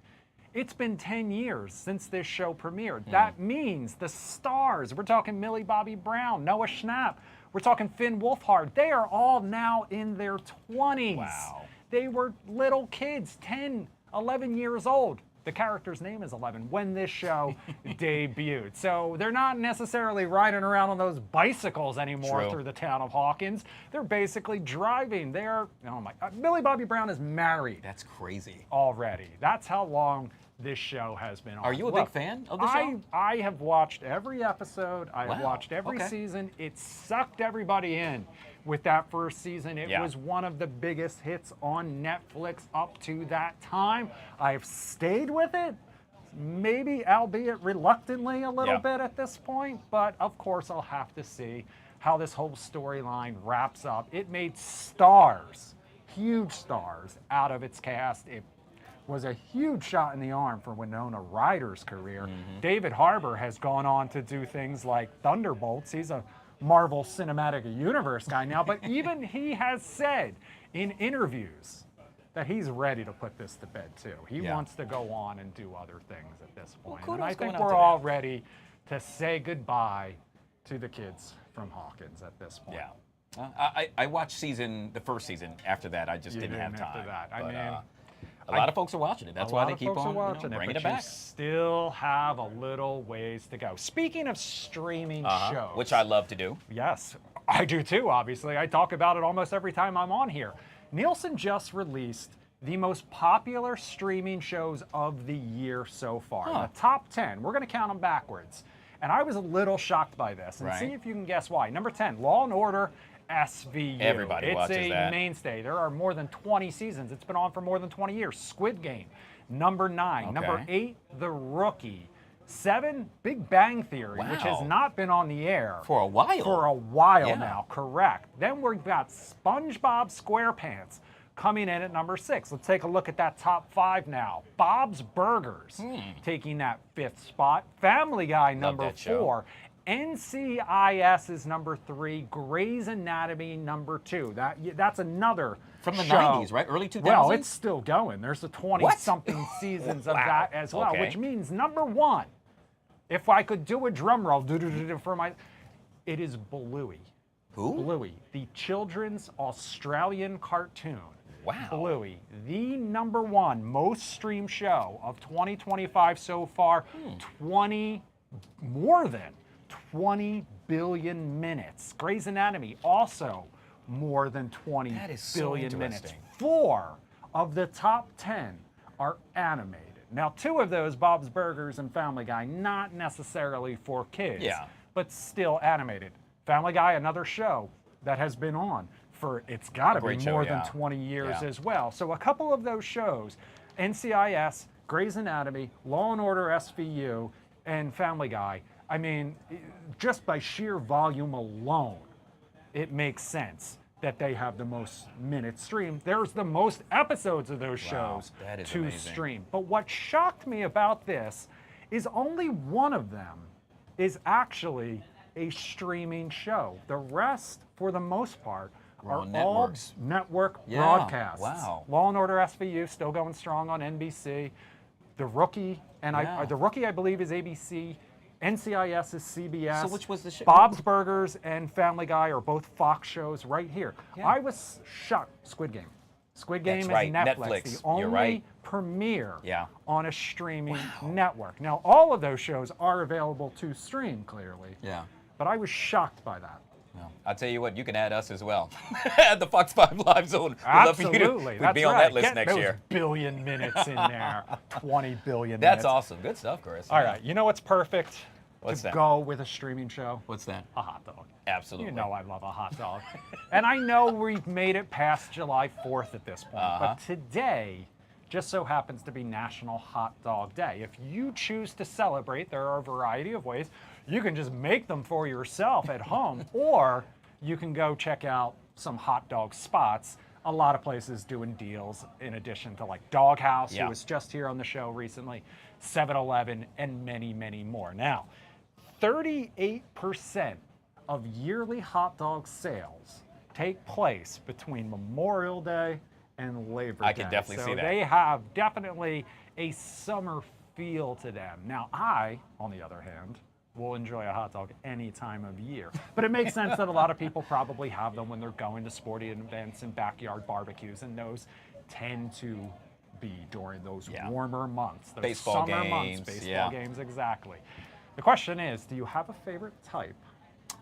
it's been 10 years since this show premiered. That means the stars, we're talking Millie Bobby Brown, Noah Schnapp, we're talking Finn Wolfhard, they are all now in their 20s. Wow. They were little kids, 10, 11 years old. The character's name is 11 when this show debuted. So they're not necessarily riding around on those bicycles anymore through the town of Hawkins. They're basically driving. They're, oh my, Millie Bobby Brown is married. That's crazy. Already. That's how long this show has been on. Are you a big fan of the show? I have watched every episode. I have Wow. watched every Okay. season. It sucked everybody in with that first season. It was one of the biggest hits on Netflix up to that time. I've stayed with it, maybe albeit reluctantly a little bit at this point, but of course I'll have to see how this whole storyline wraps up. It made stars, huge stars, out of its cast. It was a huge shot in the arm for Winona Ryder's career. David Harbour has gone on to do things like Thunderbolts. He's a Marvel Cinematic Universe guy now, but even he has said in interviews that he's ready to put this to bed too. He wants to go on and do other things at this point. And I think we're all ready to say goodbye to the kids from Hawkins at this point. I watched the first season. After that, I just didn't have time. After that. But, I mean, a lot of folks are watching it. That's why they keep on bringing it back. You still have a little ways to go. Speaking of streaming shows, which I love to do. Yes, I do too, obviously. I talk about it almost every time I'm on here. Nielsen just released the most popular streaming shows of the year so far. The top 10. We're going to count them backwards. And I was a little shocked by this. And see if you can guess why. Number 10, Law & Order SVU. Everybody watches that. It's a mainstay. There are more than 20 seasons. It's been on for more than 20 years. Squid Game. Number 9. Number 8, The Rookie. 7, Big Bang Theory, which has not been on the air for a while. For a while now, correct. Then we've got SpongeBob SquarePants coming in at number 6. Let's take a look at that top 5 now. Bob's Burgers taking that 5th spot. Family Guy number 4. NCIS is number 3. Grey's Anatomy number 2. That's another from the show. 90s, right? Early 2000s? Well, it's still going. There's the 20-something seasons of that as well, Okay. which means number 1, if I could do a drum roll for my, it is Bluey. Who? Bluey, the children's Australian cartoon. Wow. Bluey, the #1 most streamed show of 2025 so far. More than 20 billion minutes. Grey's Anatomy also more than 20 That is so billion minutes. interesting. 4 of the top 10 are animated. Now, 2 of those, Bob's Burgers and Family Guy, not necessarily for kids, Yeah. but still animated. Family Guy, another show that has been on for, it's got to be great show, more yeah. than 20 years Yeah. as well. So a couple of those shows, NCIS, Grey's Anatomy, Law & Order SVU, and Family Guy, I mean, just by sheer volume alone, it makes sense that they have the most minutes streamed. There's the most episodes of those shows that is to amazing. stream. But what shocked me about this is only one of them is actually a streaming show. The rest, for the most part, We're are on all networks. network Yeah, broadcasts. wow. Law & Order SVU still going strong on NBC. The Rookie, and Yeah. The Rookie, I believe, is ABC. NCIS is CBS. So which was the show? Bob's Burgers and Family Guy are both Fox shows right here. Yeah. I was shocked. Squid Game. Squid Game That's is right, Netflix, Netflix. the only You're right. premiere Yeah. on a streaming network. Now, all of those shows are available to stream, clearly. Yeah. But I was shocked by that. Well, I'll tell you what, you can add us as well. Add the Fox 5 Live Zone. We'd love for you to Absolutely. we'd That's be on right. that list Get next those year. billion minutes in there. 20 billion That's minutes. awesome. Good stuff, Chris. All Yeah. right. You know what's perfect What's to that? go with a streaming show? What's that? A hot dog. Absolutely. You know I love a hot dog. And I know we've made it past July 4th at this point, but today just so happens to be National Hot Dog Day. If you choose to celebrate, there are a variety of ways. You can just make them for yourself at home, or you can go check out some hot dog spots. A lot of places doing deals in addition to like Dog House, Yeah. who was just here on the show recently, 7-Eleven, and many, many more. Now, 38% of yearly hot dog sales take place between Memorial Day and Labor Day. I can definitely see that. They have definitely a summer feel to them. Now, I, on the other hand, will enjoy a hot dog any time of year. But it makes sense that a lot of people probably have them when they're going to sporting events and backyard barbecues, and those tend to be during those warmer months, those Baseball summer games, months, baseball yeah. games, exactly. The question is, do you have a favorite type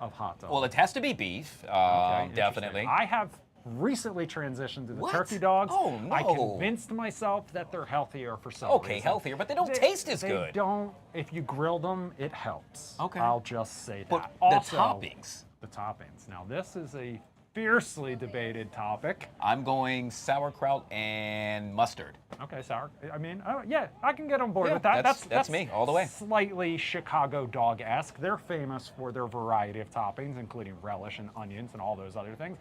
of hot dog? Well, it has to be beef, Okay, definitely. interesting. I have recently transitioned to the What? turkey dogs. Oh, no. I convinced myself that they're healthier for some Okay, reason. healthier, but they don't taste as They good. don't. If you grill them, it helps. Okay. I'll just say that. But Also, the toppings. The toppings. Now, this is a fiercely debated topic. I'm going sauerkraut and mustard. Okay, sour. I mean, yeah, I can get on board Yeah, with that. that's me, all the way. Slightly Chicago dog-esque. They're famous for their variety of toppings, including relish and onions and all those other things.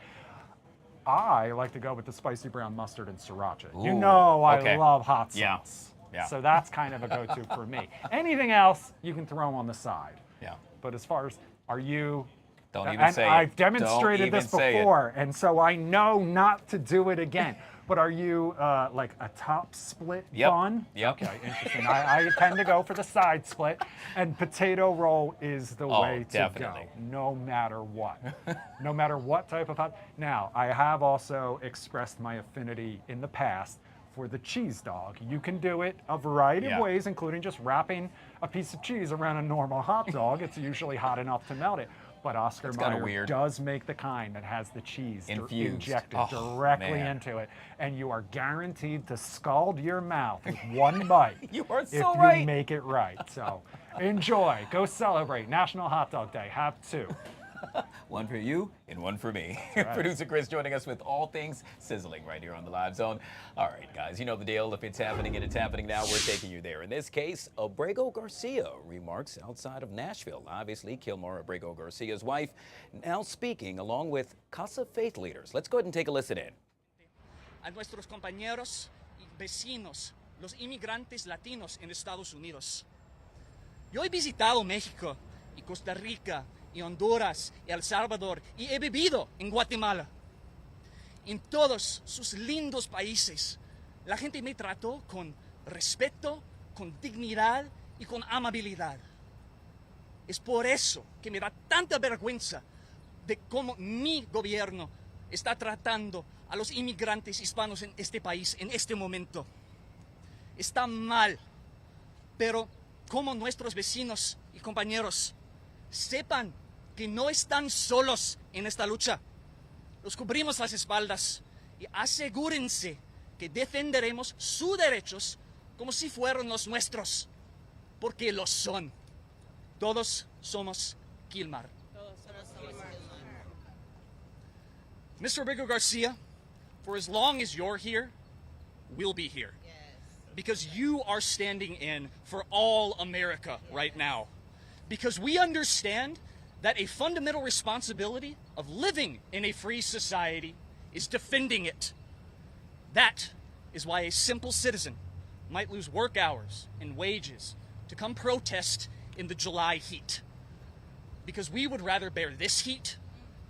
I like to go with the spicy brown mustard and sriracha. You Ooh, know I okay. love hot Yeah, sauce. yeah. So that's kind of a go-to for me. Anything else, you can throw on the side. Yeah. But as far as, are you... Don't even and say it. I've Don't demonstrated even this say it. before, and so I know not to do it again. But are you like a top split Yep. bun? Yep. Okay, interesting. I tend to go for the side split, and potato roll is the Oh, way to definitely. go, no matter what. No matter what type of hot. Now, I have also expressed my affinity in the past for the cheese dog. You can do it a variety Yeah. of ways, including just wrapping a piece of cheese around a normal hot dog. It's usually hot enough to melt it. But Oscar That's kinda Mayer weird. does make the kind that has the cheese Infused. injected Oh, directly man. into it, and you are guaranteed to scald your mouth with one bite. You are if so you right. make it right. So enjoy. Go celebrate National Hot Dog Day. Have 2. One for you and one for me. right. Producer Chris joining us with all things sizzling right here on the Live Zone. All right, guys, you know the deal. If it's happening and it's happening now, we're taking you there. In this case, Abrego Garcia remarks outside of Nashville. Obviously, Kilmore Abrego Garcia's wife, now speaking along with Casa faith leaders. Let's go ahead and take a listen in. A nuestros compañeros y vecinos, los inmigrantes latinos en Estados Unidos. Yo he visitado México y Costa Rica y Honduras y El Salvador y he vivido en Guatemala. En todos sus lindos países, la gente me trató con respeto, con dignidad y con amabilidad. Es por eso que me da tanta vergüenza de cómo mi gobierno está tratando a los inmigrantes hispanos en este país en este momento. Está mal, pero como nuestros vecinos y compañeros sepan que no están solos en esta lucha. Los cubrimos las espaldas y asegúrense que defenderemos sus derechos como si fueran los nuestros, porque los son. Todos somos Quilmar. Mr. Rigo Garcia, for as long as you're here, we'll be here. Because you are standing in for all America right now. Because we understand that a fundamental responsibility of living in a free society is defending it. That is why a simple citizen might lose work hours and wages to come protest in the July heat. Because we would rather bear this heat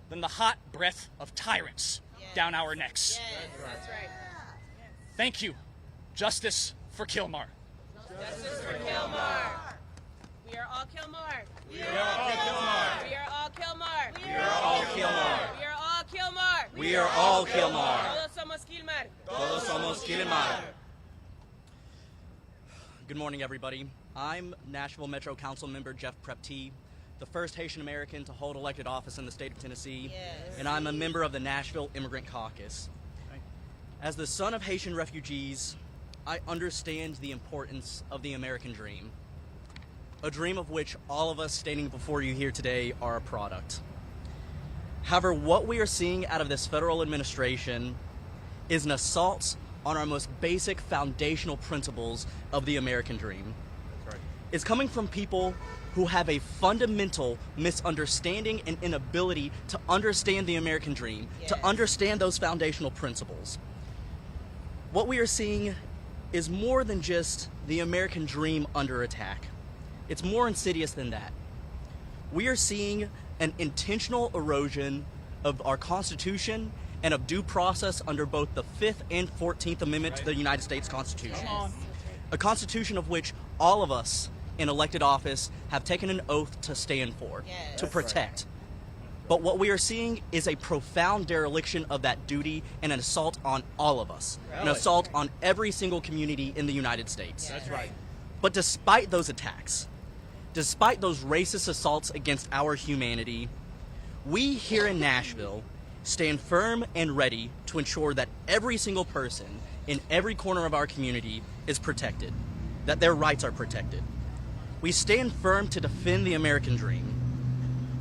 than the hot breath of tyrants down our necks. That's right. Thank you. Justice for Kilmar. Justice for Kilmar. We are all Kilmar. We are all Kilmar. We are all Kilmar. We are all Kilmar. We are all Kilmar. We are all Kilmar. Todos somos Kilmar. Todos somos Kilmar. Good morning, everybody. I'm Nashville Metro Council member Jeff Prepty, the first Haitian American to hold elected office in the state of Tennessee, and I'm a member of the Nashville Immigrant Caucus. As the son of Haitian refugees, I understand the importance of the American dream, a dream of which all of us standing before you here today are a product. However, what we are seeing out of this federal administration is an assault on our most basic foundational principles of the American dream. That's right. It's coming from people who have a fundamental misunderstanding and inability to understand the American dream, to understand those foundational principles. What we are seeing is more than just the American dream under attack. It's more insidious than that. We are seeing an intentional erosion of our Constitution and of due process under both the 5th and 14th Amendment to the United States Constitution. A Constitution of which all of us in elected office have taken an oath to stand for, to protect. But what we are seeing is a profound dereliction of that duty and an assault on all of us, an assault on every single community in the United States. That's right. But despite those attacks, despite those racist assaults against our humanity, we here in Nashville stand firm and ready to ensure that every single person in every corner of our community is protected, that their rights are protected. We stand firm to defend the American dream.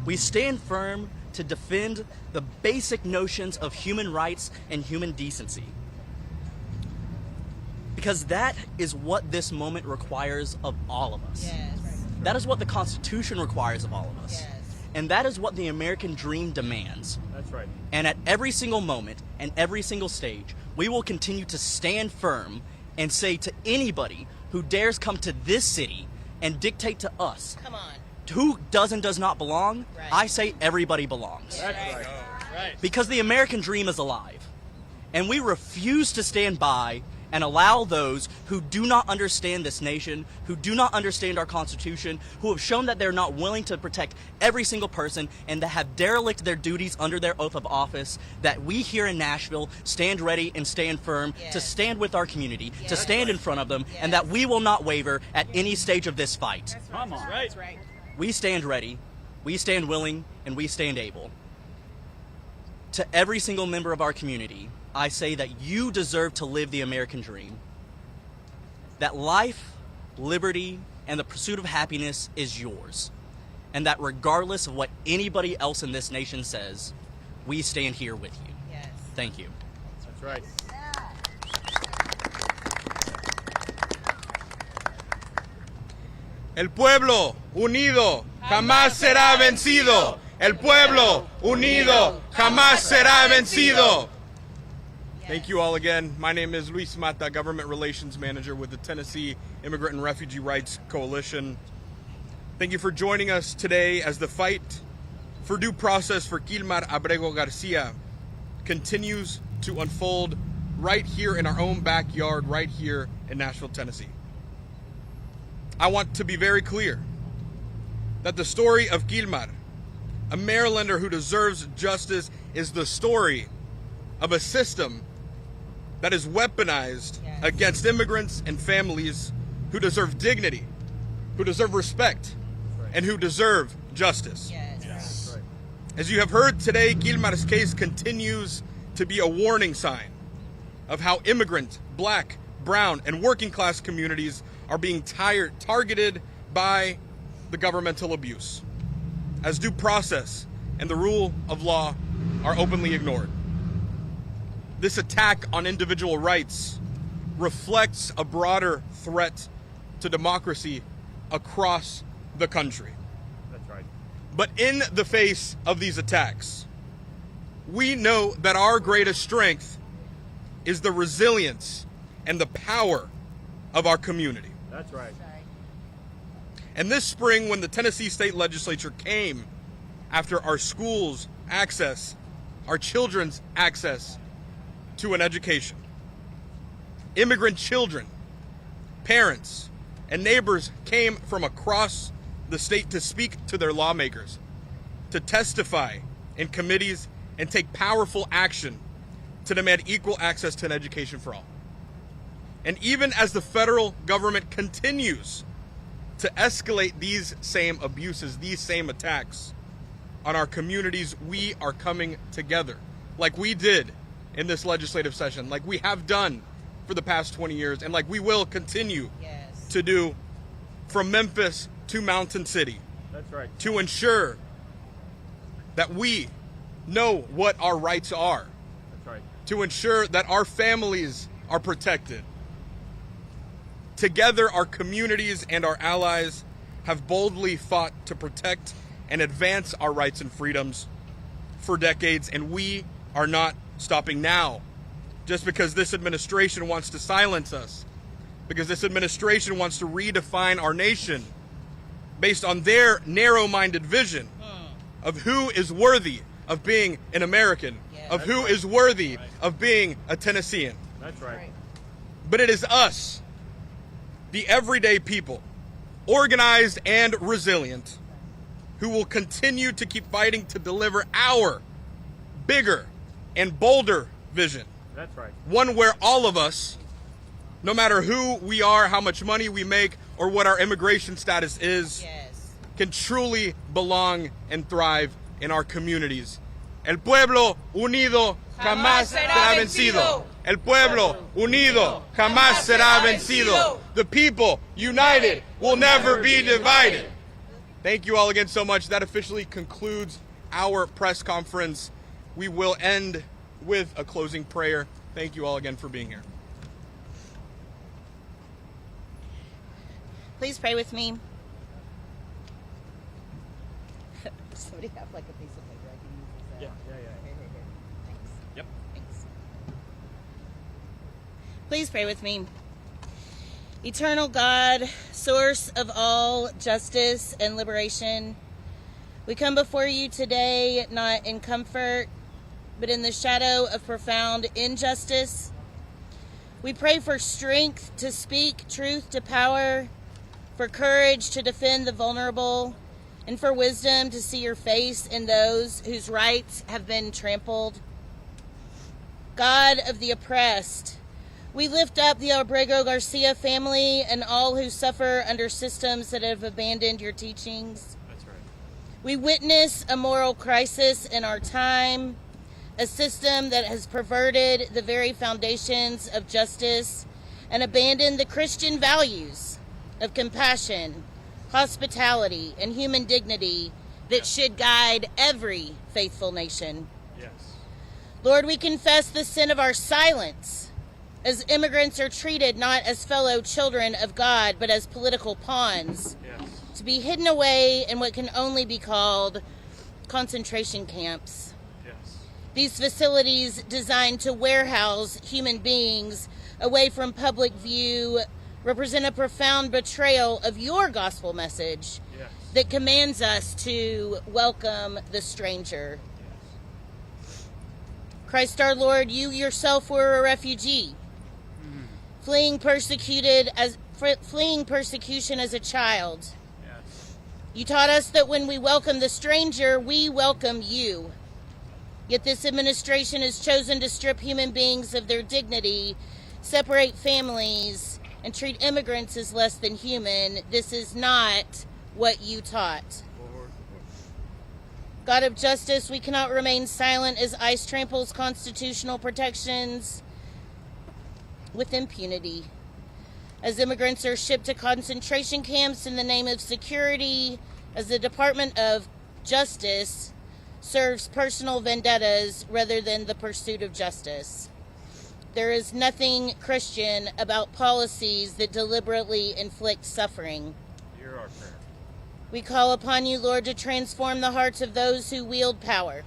We stand firm to defend the basic notions of human rights and human decency. Because that is what this moment requires of all of us. That is what the Constitution requires of all of us. And that is what the American dream demands. That's right. And at every single moment and every single stage, we will continue to stand firm and say to anybody who dares come to this city and dictate to us who does and does not belong, I say everybody belongs. That's right. Right. Because the American dream is alive. And we refuse to stand by and allow those who do not understand this nation, who do not understand our Constitution, who have shown that they're not willing to protect every single person and that have derelict their duties under their oath of office, that we here in Nashville stand ready and stand firm to stand with our community, to stand in front of them, and that we will not waver at any stage of this fight. Come on. That's right. We stand ready, we stand willing, and we stand able. To every single member of our community, I say that you deserve to live the American dream. That life, liberty, and the pursuit of happiness is yours. And that regardless of what anybody else in this nation says, we stand here with you. Thank you. That's right. El pueblo unido jamás será vencido. El pueblo unido jamás será vencido. Thank you all again. My name is Luis Mata, Government Relations Manager with the Tennessee Immigrant and Refugee Rights Coalition. Thank you for joining us today as the fight for due process for Quilmar Abrego Garcia continues to unfold right here in our own backyard, right here in Nashville, Tennessee. I want to be very clear that the story of Quilmar a Marylander who deserves justice is the story of a system that is weaponized against immigrants and families who deserve dignity, who deserve respect, and who deserve justice. As you have heard today, Gilmar's case continues to be a warning sign of how immigrant, Black, brown, and working class communities are being targeted by the governmental abuse, as due process and the rule of law are openly ignored. This attack on individual rights reflects a broader threat to democracy across the country. That's right. But in the face of these attacks, we know that our greatest strength is the resilience and the power of our community. That's right. And this spring, when the Tennessee State Legislature came after our schools' access, our children's access to an education, immigrant children, parents, and neighbors came from across the state to speak to their lawmakers, to testify in committees, and take powerful action to demand equal access to an education for all. And even as the federal government continues to escalate these same abuses, these same attacks on our communities, we are coming together like we did in this legislative session, like we have done for the past 20 years, and like we will continue to do from Memphis to Mountain City. That's right. To ensure that we know what our rights are. That's right. To ensure that our families are protected. Together, our communities and our allies have boldly fought to protect and advance our rights and freedoms for decades, and we are not stopping now just because this administration wants to silence us, because this administration wants to redefine our nation based on their narrow-minded vision of who is worthy of being an American, of who is worthy of being a Tennessean. That's right. But it is us, the everyday people, organized and resilient, who will continue to keep fighting to deliver our bigger and bolder vision. That's right. One where all of us, no matter who we are, how much money we make, or what our immigration status is, can truly belong and thrive in our communities. El pueblo unido jamás será vencido. El pueblo unido jamás será vencido. The people united will never be divided. Thank you all again so much. That officially concludes our press conference. We will end with a closing prayer. Thank you all again for being here. Please pray with me. Somebody have like a piece of paper I can use? Yeah. Here. Thanks. Yep. Thanks. Please pray with me. Eternal God, source of all justice and liberation, we come before you today not in comfort, but in the shadow of profound injustice. We pray for strength to speak truth to power, for courage to defend the vulnerable, and for wisdom to see your face in those whose rights have been trampled. God of the oppressed, we lift up the Abrego Garcia family and all who suffer under systems that have abandoned your teachings. That's right. We witness a moral crisis in our time, a system that has perverted the very foundations of justice and abandoned the Christian values of compassion, hospitality, and human dignity that should guide every faithful nation. Yes. Lord, we confess the sin of our silence, as immigrants are treated not as fellow children of God, but as political pawns, to be hidden away in what can only be called concentration camps. These facilities designed to warehouse human beings away from public view represent a profound betrayal of your gospel message that commands us to welcome the stranger. Christ our Lord, you yourself were a refugee, fleeing persecution as a child. You taught us that when we welcome the stranger, we welcome you. Yet this administration has chosen to strip human beings of their dignity, separate families, and treat immigrants as less than human. This is not what you taught. God of justice, we cannot remain silent as ICE tramples constitutional protections with impunity. As immigrants are shipped to concentration camps in the name of security, as the Department of Justice serves personal vendettas rather than the pursuit of justice. There is nothing Christian about policies that deliberately inflict suffering. Hear our prayer. We call upon you, Lord, to transform the hearts of those who wield power,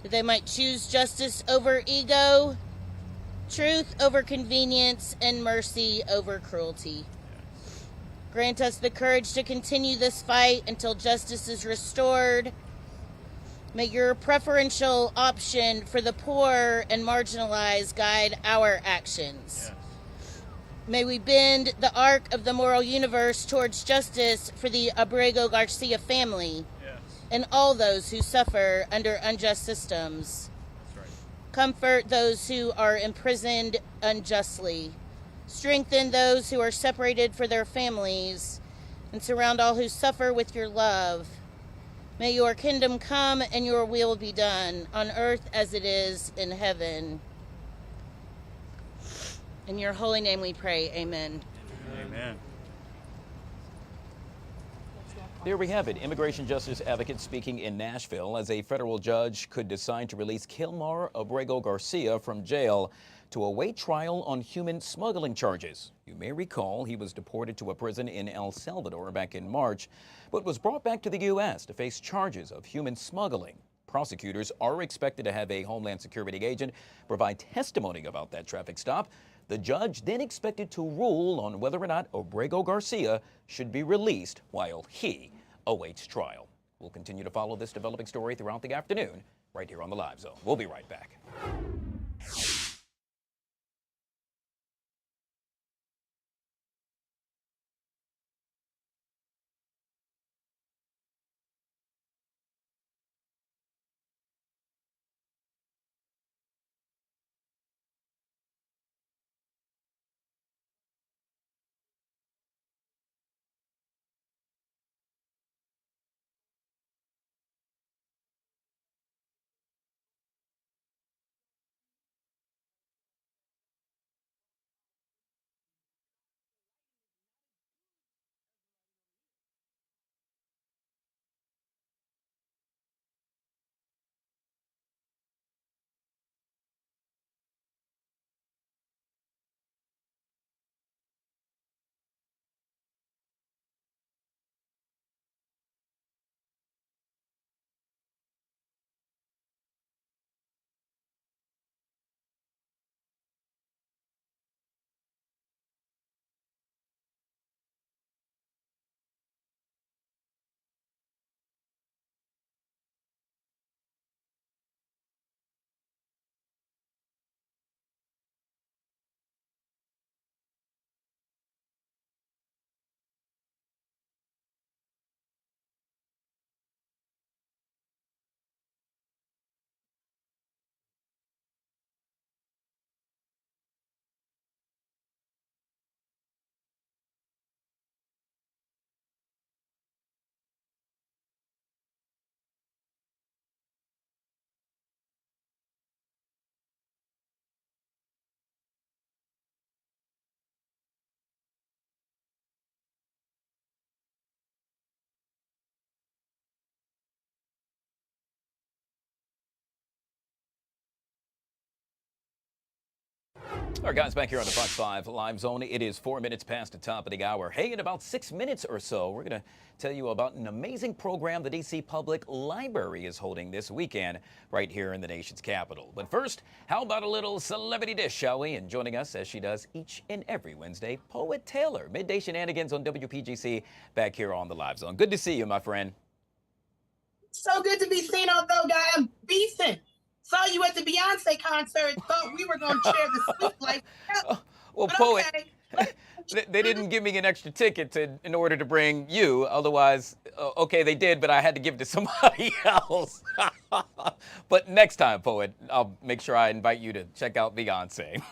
that they might choose justice over ego, truth over convenience, and mercy over cruelty. Grant us the courage to continue this fight until justice is restored. May your preferential option for the poor and marginalized guide our actions. May we bend the arc of the moral universe towards justice for the Abrego Garcia family and all those who suffer under unjust systems. Comfort those who are imprisoned unjustly. Strengthen those who are separated from their families, and surround all who suffer with your love. May your kingdom come and your will be done on earth as it is in heaven. In your holy name we pray, amen. Amen. There we have it. Immigration justice advocates speaking in Nashville as a federal judge could decide to release Kilmar Abrego Garcia from jail to await trial on human smuggling charges. You may recall he was deported to a prison in El Salvador back in March, but was brought back to the U.S. to face charges of human smuggling. Prosecutors are expected to have a Homeland Security agent provide testimony about that traffic stop. The judge then expected to rule on whether or not Abrego Garcia should be released while he awaits trial. We'll continue to follow this developing story throughout the afternoon right here on the Live Zone. We'll be right back. All right, guys, back here on the Fox 5 Live Zone. It is 4 minutes past the top of the hour. Hey, in about 6 minutes or so, we're going to tell you about an amazing program the D.C. Public Library is holding this weekend right here in the nation's capital. But first, how about a little celebrity dish, shall we? And joining us, as she does each and every Wednesday, Poet Taylor. Midday Shenanigans on WPGC back here on the Live Zone. Good to see you, my friend. So good to be seen, although, Guy, I'm beefing. Saw you at the Beyonce concert. Thought we were going to share the sweet life. Well, but Poet, okay. they didn't give me an extra ticket in order to bring you. Otherwise, okay, they did, but I had to give it to somebody else. But next time, Poet, I'll make sure I invite you to check out Beyonce.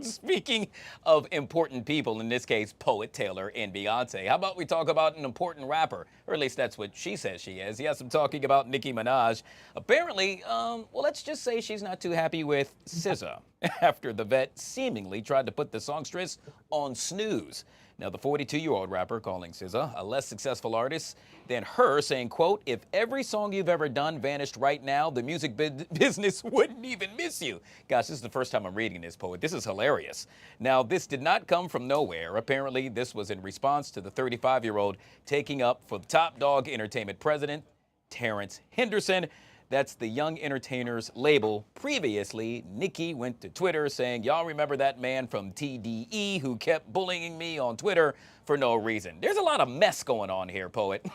Speaking of important people, in this case, Poet, Taylor, and Beyonce, how about we talk about an important rapper? Or at least that's what she says she is. Yes, I'm talking about Nicki Minaj. Apparently, well, let's just say she's not too happy with SZA after the vet seemingly tried to put the songstress on snooze. Now, the 42-year-old rapper calling SZA a less successful artist than her, saying, quote, if every song you've ever done vanished right now, the music business wouldn't even miss you. Gosh, this is the first time I'm reading this, Poet. This is hilarious. Now, this did not come from nowhere. Apparently, this was in response to the 35-year-old taking up for the Top Dog Entertainment president, Terrence Henderson. That's the Young Entertainers label. Previously, Nicki went to Twitter saying, y'all remember that man from TDE who kept bullying me on Twitter for no reason. There's a lot of mess going on here, Poet.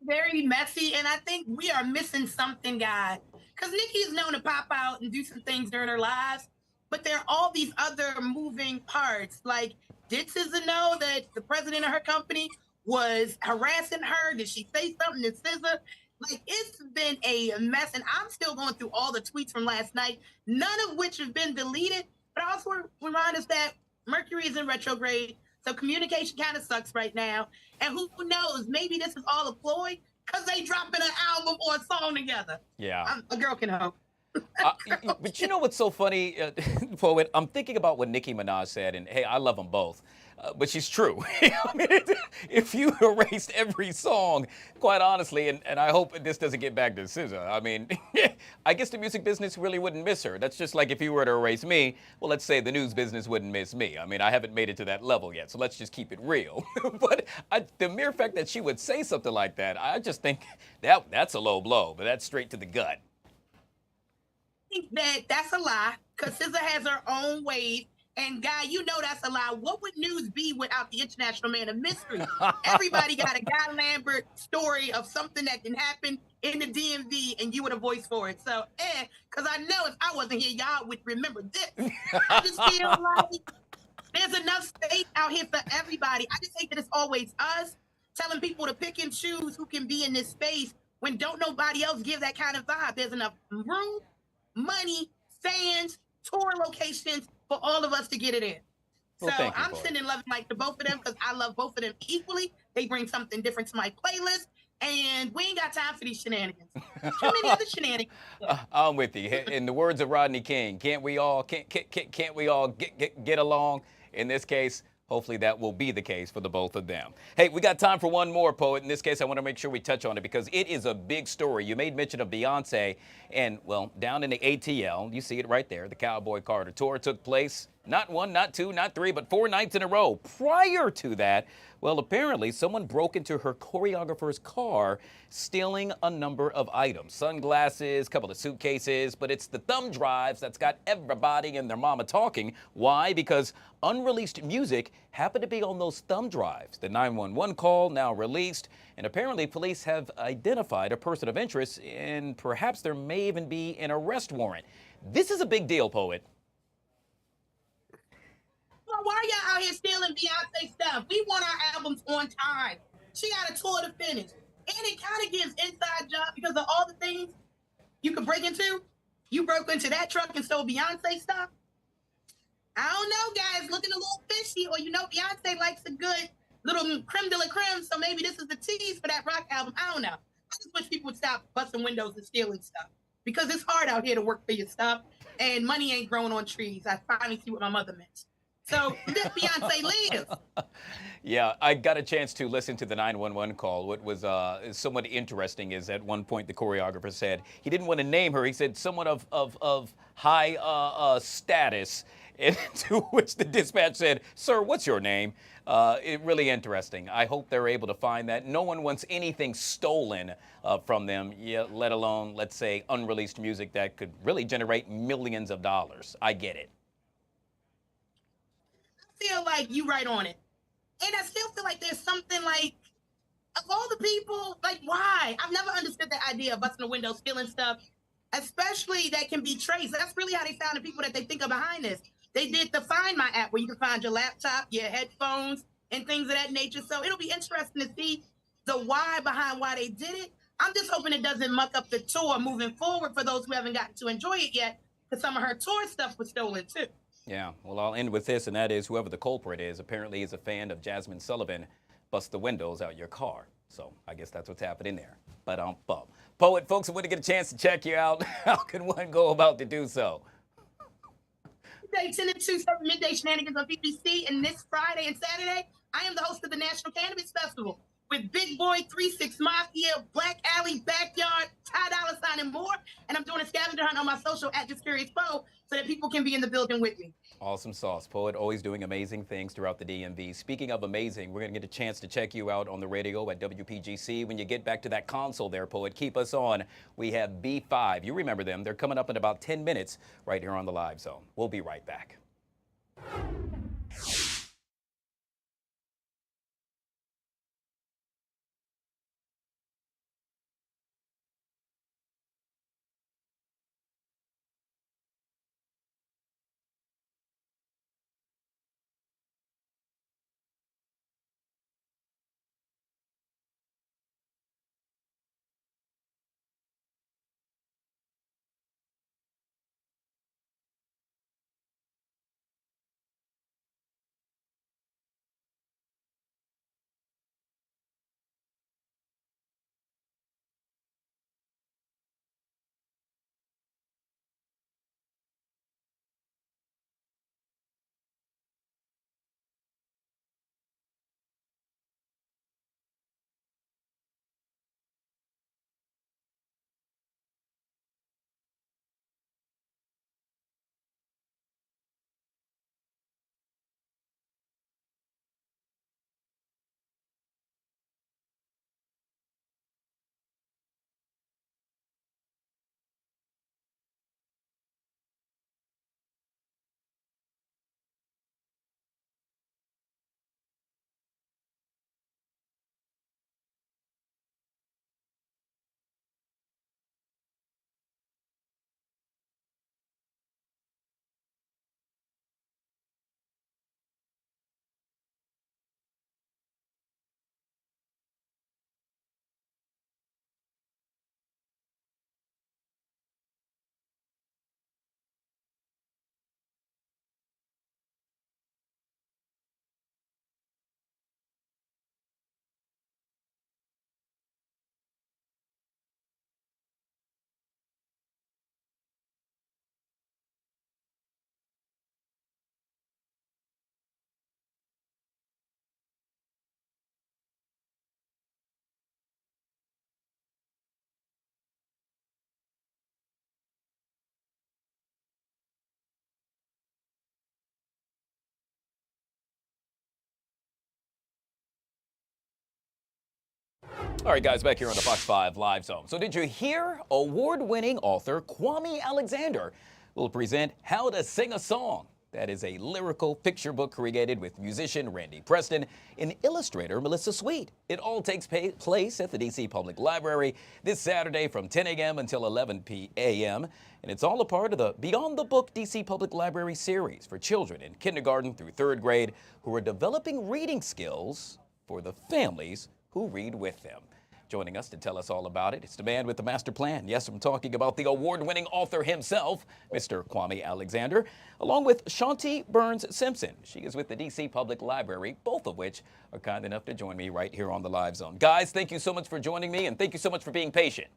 Very messy, and I think we are missing something, guys. Because Nicki is known to pop out and do some things during her lives, but there are all these other moving parts. Like, did SZA know that the president of her company was harassing her? Did she say something to SZA? Like, it's been a mess, and I'm still going through all the tweets from last night, none of which have been deleted, but also remind us that Mercury is in retrograde, so communication kind of sucks right now, and who knows, maybe this is all a ploy, because they dropping an album or a song together. Yeah. A girl can hope. But you know what's so funny, Poet? I'm thinking about what Nicki Minaj said, and hey, I love them both. But she's true. I mean, if you erased every song, quite honestly, and I hope this doesn't get back to SZA, I mean, I guess the music business really wouldn't miss her. That's just like if you were to erase me, well, let's say the news business wouldn't miss me. I mean, I haven't made it to that level yet, so let's just keep it real. But the mere fact that she would say something like that, I just think that's a low blow, but that's straight to the gut. I think that's a lie, because SZA has her own ways. And Guy, you know that's a lie. What would news be without the international man of mystery? Everybody got a Guy Lambert story of something that can happen in the DMV, and you would have voice for it. So, because I know if I wasn't here, y'all would remember this. I just feel like there's enough space out here for everybody. I just think that it's always us telling people to pick and choose who can be in this space when don't nobody else give that kind of vibe. There's enough room, money, fans, tour locations, for all of us to get it in. So well, I'm sending love and light to both of them because I love both of them equally. They bring something different to my playlist, and we ain't got time for these shenanigans. Too many other shenanigans. I'm with you. In the words of Rodney King, can't we all get along? In this case, hopefully that will be the case for the both of them. Hey, we got time for one more, Poet. In this case, I want to make sure we touch on it because it is a big story. You made mention of Beyonce, and, well, down in the ATL, you see it right there. The Cowboy Carter Tour took place not one, not two, not three, but 4 nights in a row. Prior to that, well, apparently someone broke into her choreographer's car, stealing a number of items. Sunglasses, a couple of suitcases, but it's the thumb drives that's got everybody and their mama talking. Why? Because unreleased music happened to be on those thumb drives. The 911 call now released, and apparently police have identified a person of interest, and perhaps there may even be an arrest warrant. This is a big deal, Poet. Why are y'all out here stealing Beyonce stuff? We want our albums on time. She got a tour to finish. And it kind of gives inside job because of all the things you could break into. You broke into that truck and stole Beyonce stuff. I don't know, guys. Looking a little fishy. Or, you know, Beyonce likes a good little creme de la creme, so maybe this is the tease for that rock album. I don't know. I just wish people would stop busting windows and stealing stuff. Because it's hard out here to work for your stuff. And money ain't growing on trees. I finally see what my mother meant. So let Beyonce live. Yeah, I got a chance to listen to the 911 call. What was somewhat interesting is at one point the choreographer said he didn't want to name her. He said someone of high status, and to which the dispatch said, "Sir, what's your name?" Really interesting. I hope they're able to find that. No one wants anything stolen from them, let alone, let's say, unreleased music that could really generate millions of dollars. I get it. Feel like you right on it. And I still feel like there's something like, of all the people, like why? I've never understood the idea of busting a window, stealing stuff, especially that can be traced. That's really how they found the people that they think are behind this. They did the Find My app where you can find your laptop, your headphones, and things of that nature. So it'll be interesting to see the why behind why they did it. I'm just hoping it doesn't muck up the tour moving forward for those who haven't gotten to enjoy it yet, because some of her tour stuff was stolen too. Yeah, well, I'll end with this, and that is whoever the culprit is apparently is a fan of Jasmine Sullivan. Bust the windows out your car. So I guess that's what's happening there. But Poet, folks, I want to get a chance to check you out. How can one go about to do so? 10 to 2, 7 midday shenanigans on BBC, and this Friday and Saturday, I am the host of the National Cannabis Festival with Big Boy, 3-6 Mafia, Black Alley, Backyard, Ty Dolla $ign, and more. And I'm doing a scavenger hunt on my social at Just Curious Poe so that people can be in the building with me. Awesome sauce. Poet, always doing amazing things throughout the DMV. Speaking of amazing, we're going to get a chance to check you out on the radio at WPGC. When you get back to that console there, Poet, keep us on. We have B5. You remember them. They're coming up in about 10 minutes right here on the Live Zone. We'll be right back. All right, guys, back here on the Fox 5 Live Zone. So did you hear? Award-winning author KWAME Alexander will present How to Sing a Song. That is a lyrical picture book created with musician Randy Preston and illustrator Melissa Sweet. It all takes place at the D.C. Public Library this Saturday from 10 a.m. until 11 a.m. And it's all a part of the Beyond the Book D.C. Public Library series for children in kindergarten through third grade who are developing reading skills for the families who read with them. Joining us to tell us all about it, it's the man with the master plan. Yes, I'm talking about the award-winning author himself, Mr. KWAME Alexander, along with Shanti Burns-Simpson. She is with the D.C. Public Library, both of which are kind enough to join me right here on the Live Zone. Guys, thank you so much for joining me, and thank you so much for being patient.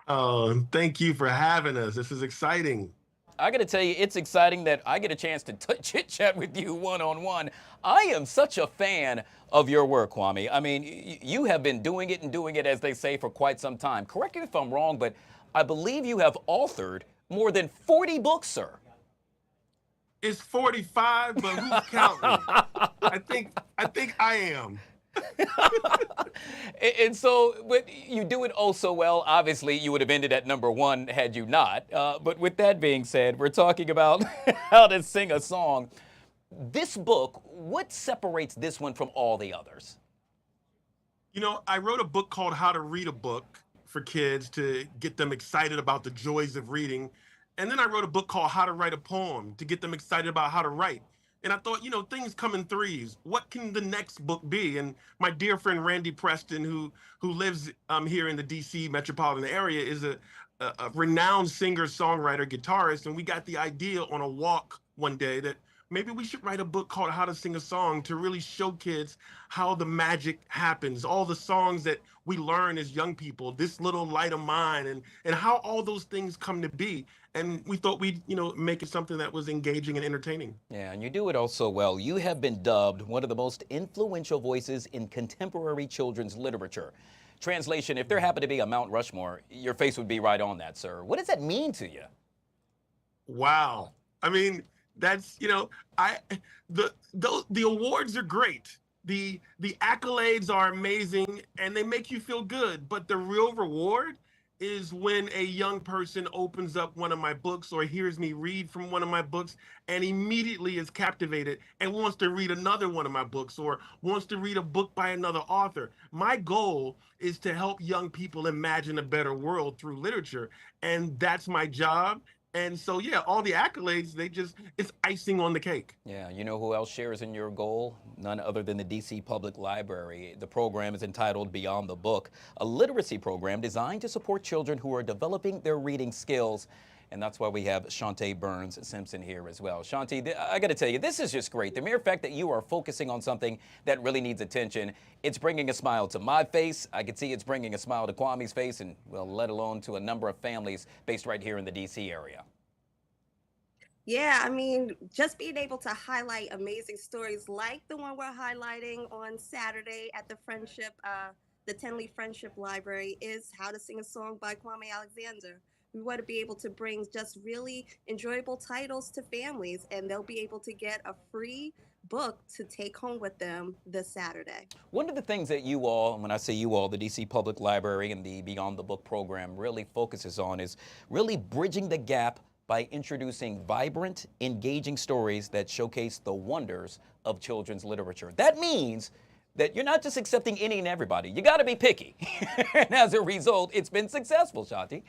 Oh, thank you for having us. This is exciting. I got to tell you, it's exciting that I get a chance to chit-chat with you one-on-one. I am such a fan of your work, KWAME. I mean, you have been doing it, as they say, for quite some time. Correct me if I'm wrong, but I believe you have authored more than 40 books, sir. It's 45, but who's counting? I think I am. And so, but you do it oh so well. Obviously, you would have ended at #1 had you not. But with that being said, we're talking about how to sing a song. This book, what separates this one from all the others? You know, I wrote a book called How to Read a Book for kids to get them excited about the joys of reading. And then I wrote a book called How to Write a Poem to get them excited about how to write. And I thought, things come in threes. What can the next book be? And my dear friend Randy Preston, who lives here in the DC metropolitan area, is a renowned singer, songwriter, guitarist. And we got the idea on a walk one day that maybe we should write a book called How to Sing a Song to really show kids how the magic happens, all the songs that we learn as young people, This Little Light of Mine, and how all those things come to be. And we thought we'd, make it something that was engaging and entertaining. Yeah, and you do it all so well. You have been dubbed one of the most influential voices in contemporary children's literature. Translation, if there happened to be a Mount Rushmore, your face would be right on that, sir. What does that mean to you? Wow. I mean, that's, the awards are great. The accolades are amazing and they make you feel good. But the real reward is when a young person opens up one of my books or hears me read from one of my books and immediately is captivated and wants to read another one of my books or wants to read a book by another author. My goal is to help young people imagine a better world through literature. And that's my job. And so, yeah, all the accolades, it's icing on the cake. Yeah, you know who else shares in your goal? None other than the DC Public Library. The program is entitled Beyond the Book, a literacy program designed to support children who are developing their reading skills. And that's why we have Shantae Burns-Simpson here as well. Shantae, I got to tell you, this is just great. The mere fact that you are focusing on something that really needs attention, it's bringing a smile to my face. I can see it's bringing a smile to KWAME's face, and, well, let alone to a number of families based right here in the D.C. area. Yeah, I mean, just being able to highlight amazing stories like the one we're highlighting on Saturday at the the Tenley Friendship Library is How to Sing a Song by KWAME Alexander. We want to be able to bring just really enjoyable titles to families, and they'll be able to get a free book to take home with them this Saturday. One of the things that you all, and when I say you all, the DC Public Library and the Beyond the Book program really focuses on is really bridging the gap by introducing vibrant, engaging stories that showcase the wonders of children's literature. That means that you're not just accepting any and everybody. You got to be picky. And as a result, it's been successful, Shantae.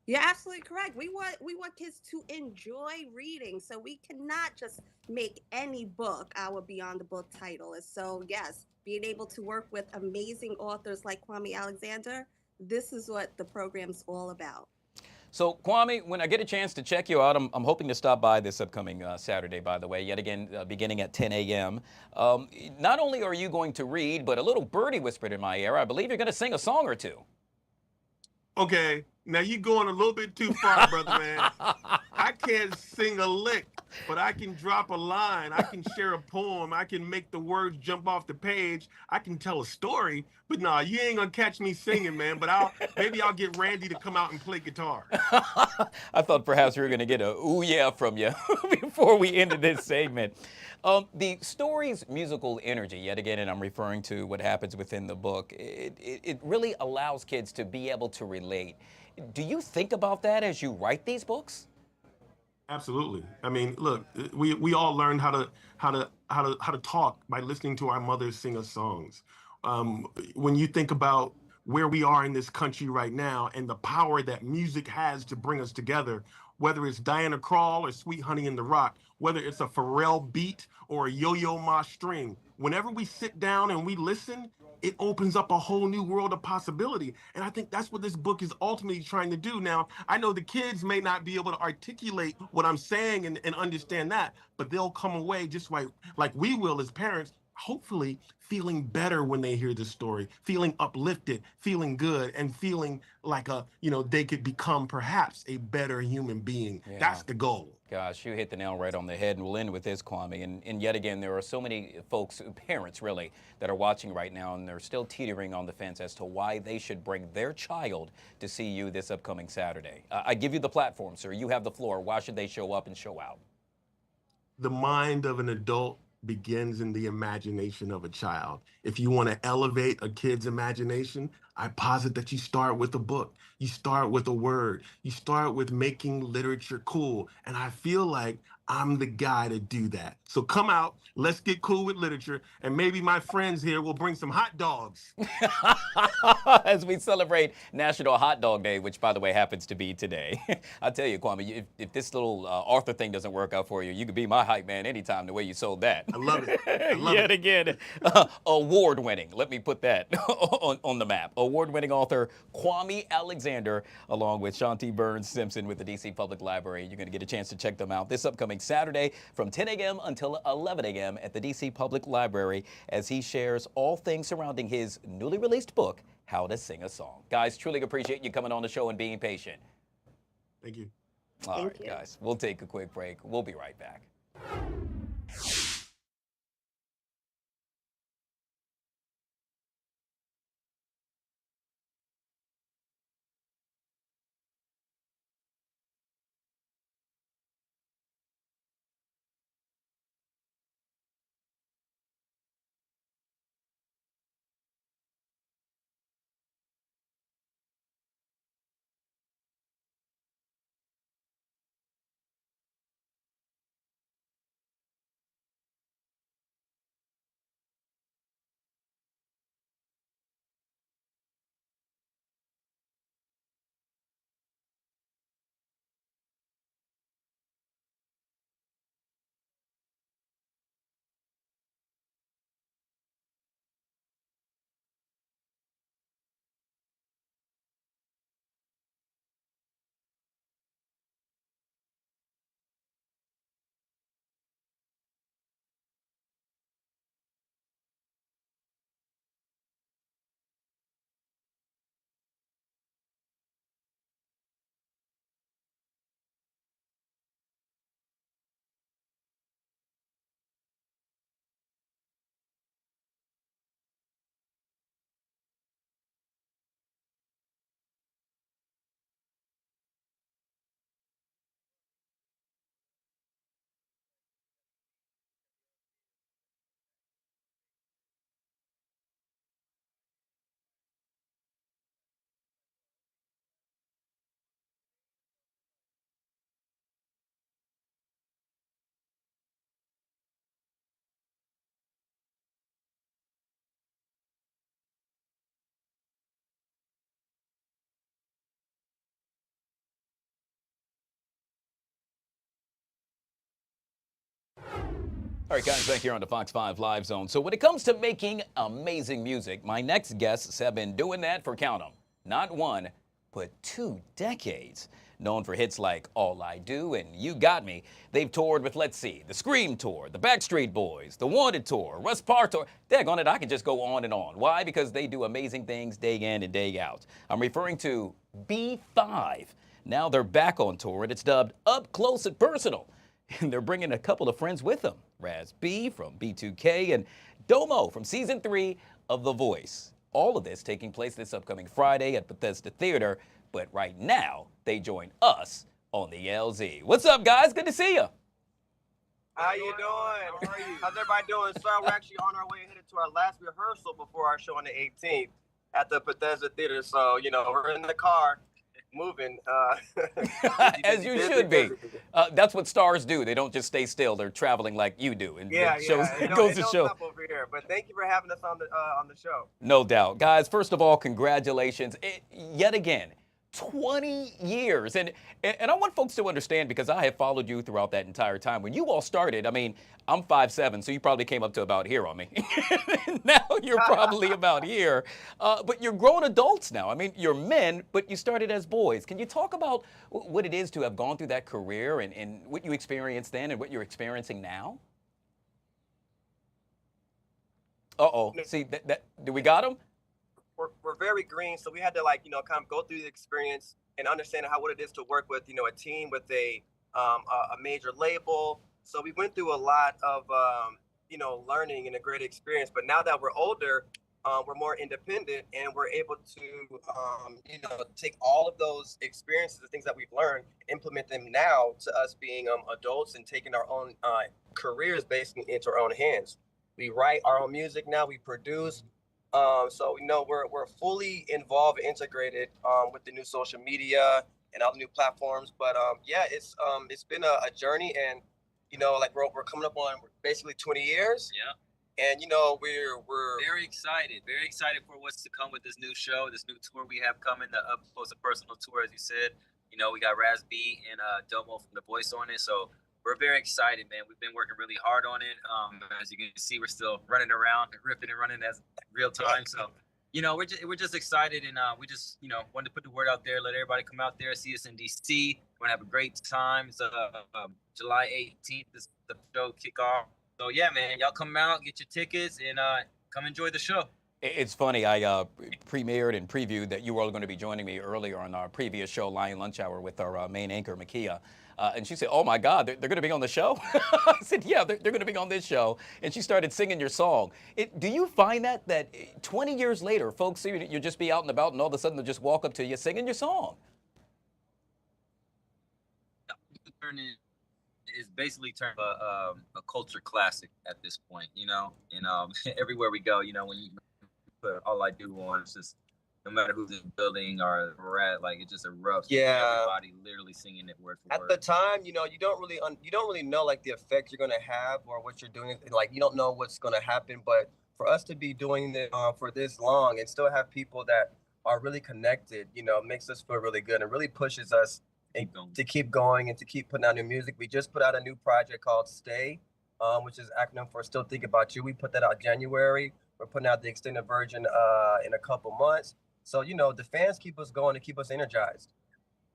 You're absolutely correct. We want kids to enjoy reading, so we cannot just make any book our Beyond the Book title. And so, yes, being able to work with amazing authors like KWAME Alexander, this is what the program's all about. So, KWAME, when I get a chance to check you out, I'm hoping to stop by this upcoming Saturday, by the way, yet again, beginning at 10 a.m. Not only are you going to read, but a little birdie whispered in my ear, I believe you're going to sing a song or two. Okay, now you're going a little bit too far, brother man. I can't sing a lick, but I can drop a line. I can share a poem. I can make the words jump off the page. I can tell a story, but nah, you ain't gonna catch me singing, man. But maybe I'll get Randy to come out and play guitar. I thought perhaps we were gonna get a ooh yeah from you before we ended this segment. The story's musical energy, yet again, and I'm referring to what happens within the book, it really allows kids to be able to relate. Do you think about that as you write these books? Absolutely. I mean, look, we all learned how to talk by listening to our mothers sing us songs. When you think about where we are in this country right now and the power that music has to bring us together, whether it's Diana Krall or Sweet Honey in the Rock, whether it's a Pharrell beat or a Yo-Yo Ma string, whenever we sit down and we listen, it opens up a whole new world of possibility. And I think that's what this book is ultimately trying to do. Now, I know the kids may not be able to articulate what I'm saying and understand that, but they'll come away just like we will as parents, hopefully feeling better when they hear the story, feeling uplifted, feeling good, and feeling like they could become perhaps a better human being. Yeah. That's the goal. Gosh, you hit the nail right on the head, and we'll end with this, KWAME. And yet again, there are so many folks, parents really, that are watching right now, and they're still teetering on the fence as to why they should bring their child to see you this upcoming Saturday. I give you the platform, sir. You have the floor. Why should they show up and show out? The mind of an adult begins in the imagination of a child. If you want to elevate a kid's imagination, I posit that you start with a book. You start with a word. You start with making literature cool. And I feel like I'm the guy to do that. So come out, let's get cool with literature, and maybe my friends here will bring some hot dogs. As we celebrate National Hot Dog Day, which, by the way, happens to be today. I'll tell you, Kwame, if this little Arthur thing doesn't work out for you, you could be my hype man anytime the way you sold that. I love it. I love Yet again, award-winning. Let me put that on the map. Award-winning author Kwame Alexander, along with Shanti Burns Simpson with the D.C. Public Library. You're going to get a chance to check them out this upcoming Saturday from 10 a.m. until 11 a.m. at the D.C. Public Library as he shares all things surrounding his newly released book, How to Sing a Song. Guys, truly appreciate you coming on the show and being patient. Thank you. All right, guys, we'll take a quick break. We'll be right back. All right, guys, back here on the Fox 5 Live Zone. So when it comes to making amazing music, my next guests have been doing that for, count 'em, not 1, but 2 decades. Known for hits like All I Do and You Got Me, they've toured with, let's see, the Scream Tour, the Backstreet Boys, the Wanted Tour, Russ Parr Tour. Daggone it, I can just go on and on. Why? Because they do amazing things day in and day out. I'm referring to B5. Now they're back on tour, and it's dubbed Up Close and Personal. And they're bringing a couple of friends with them. Raz B from B2K and Domo from Season 3 of The Voice. All of this taking place this upcoming Friday at Bethesda Theater. But right now, they join us on the LZ. What's up, guys? Good to see you. How you doing? How are you? How's everybody doing? So we're actually on our way headed to our last rehearsal before our show on the 18th at the Bethesda Theater. So, you know, we're in the car moving. As you should be. That's what stars do. They don't just stay still. They're traveling like you do. And it goes to show. Stop over here. But thank you for having us on the show. No doubt. Guys, first of all, congratulations. Yet again, 20 years. And I want folks to understand, because I have followed you throughout that entire time. When you all started, I mean, I'm 5'7", so you probably came up to about here on me. Now you're probably about here. But you're grown adults now. I mean, you're men, but you started as boys. Can you talk about what it is to have gone through that career and what you experienced then and what you're experiencing now? Uh-oh. See, do we got him? We're very green, so we had to, like, you know, kind of go through the experience and understand what it is to work with, you know, a team with a major label. So we went through a lot of, you know, learning and a great experience. But now that we're older, we're more independent, and we're able to, you know, take all of those experiences, the things that we've learned, implement them now to us being adults and taking our own careers basically into our own hands. We write our own music now. We produce. So, you know, we're fully involved, integrated with the new social media and all the new platforms. But yeah, it's been a journey, and you know, like we're coming up on basically 20 years. Yeah. And you know, we're very excited for what's to come with this new show, this new tour we have coming, the Up Close and Personal tour, as you said. You know, we got Raz B and Domo from The Voice on it, so we're very excited, man. We've been working really hard on it. As you can see, we're still running around, ripping and running as real time. So, you know, we're just excited, and we just, you know, wanted to put the word out there, let everybody come out there, see us in DC. We're gonna have a great time. It's July 18th is the show kickoff. So yeah, man, y'all come out, get your tickets, and come enjoy the show. It's funny, I premiered and previewed that you were all going to be joining me earlier on our previous show, Lion Lunch Hour, with our main anchor, Makia. And she said, oh my God, they're going to be on the show? I said, yeah, they're going to be on this show. And she started singing your song. Do you find that 20 years later, folks see you'll just be out and about and all of a sudden they'll just walk up to you singing your song? It's basically turned a culture classic at this point, you know? And everywhere we go, you know, when you put All I Do on, it's just, no matter who's in the building or we're at, like, it just erupts. Yeah. Everybody literally singing it word for word. At the time, you know, you don't really know like the effect you're gonna have or what you're doing. Like, you don't know what's gonna happen. But for us to be doing it for this long and still have people that are really connected, you know, makes us feel really good and really pushes us to keep going and to keep putting out new music. We just put out a new project called Stay, which is acronym for Still Think About You. We put that out January. We're putting out the extended version in a couple months. So, you know, the fans keep us going and keep us energized.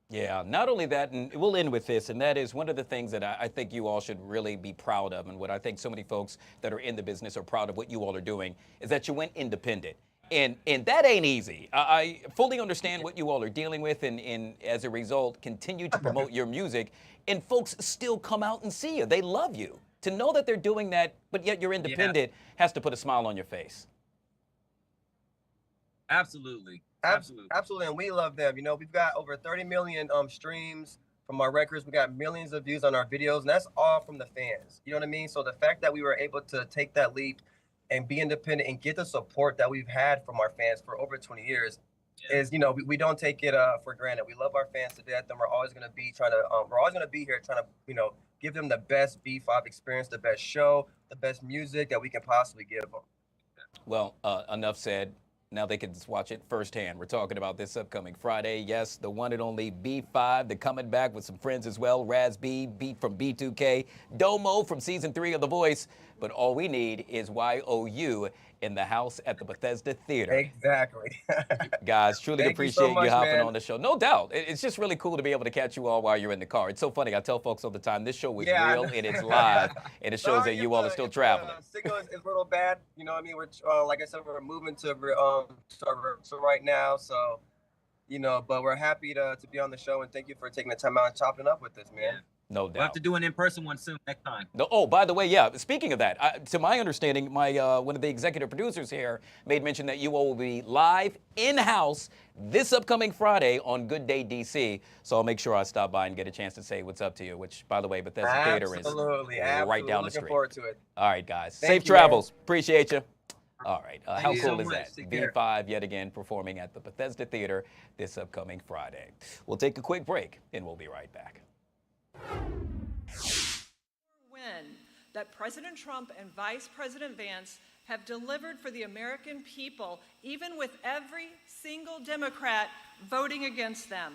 Yeah, not only that, and we'll end with this, and that is one of the things that I think you all should really be proud of, and what I think so many folks that are in the business are proud of what you all are doing, is that you went independent. And that ain't easy. I fully understand what you all are dealing with, and as a result, continue to promote your music, and folks still come out and see you. They love you. To know that they're doing that, but yet you're independent, has to put a smile on your face. Absolutely. And we love them. You know, we've got over 30 million streams from our records. We got millions of views on our videos, and that's all from the fans. You know what I mean? So the fact that we were able to take that leap and be independent and get the support that we've had from our fans for over 20 years is, you know, we don't take it for granted. We love our fans to death, and we're always going to be here trying to, you know, give them the best B5 experience, the best show, the best music that we can possibly give them. Well, enough said. Now they can just watch it firsthand. We're talking about this upcoming Friday. Yes, the one and only B5. They're coming back with some friends as well. Raz B, Beat from B2K, Domo from Season 3 of The Voice. But all we need is YOU in the house at the Bethesda Theater. Exactly. Guys, truly Thank appreciate you so much, you hopping man. on the show. No doubt. It's just really cool to be able to catch you all while you're in the car. It's so funny. I tell folks all the time, this show is real and it's live, and it shows that you all are still traveling. Signal is a little bad. You know what I mean? We're, like I said, we're moving to right now. So, you know, but we're happy to be on the show, and thank you for taking the time out and chopping up with us, man. Yeah. No doubt. We'll have to do an in-person one soon next time. No, oh, by the way, yeah, speaking of that, to my understanding, my one of the executive producers here made mention that you all will be live in-house this upcoming Friday on Good Day DC. So I'll make sure I stop by and get a chance to say what's up to you, which, by the way, Bethesda Theater is right down the street. Looking forward to it. All right, guys. Thank Safe you, travels. Man. Appreciate you. All right. How you cool so is much. that? Take care. B5 yet again performing at the Bethesda Theater this upcoming Friday. We'll take a quick break, and we'll be right back. Win that President Trump and Vice President Vance have delivered for the American people, even with every single Democrat voting against them.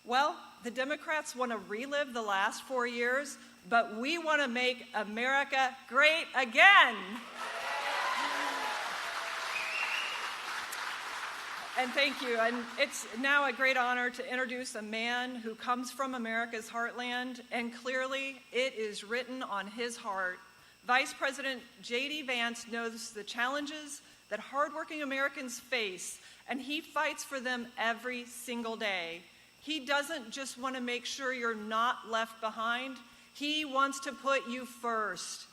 Well, the Democrats want to relive the last 4 years, but we want to make America great again. And thank you. And it's now a great honor to introduce a man who comes from America's heartland, and clearly it is written on his heart. Vice President J.D. Vance knows the challenges that hardworking Americans face, and he fights for them every single day. He doesn't just want to make sure you're not left behind. He wants to put you first.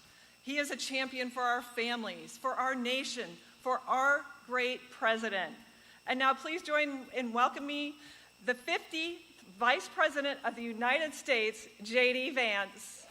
He is a champion for our families, for our nation, for our great president. And now please join in welcoming the 50th Vice President of the United States, J.D. Vance.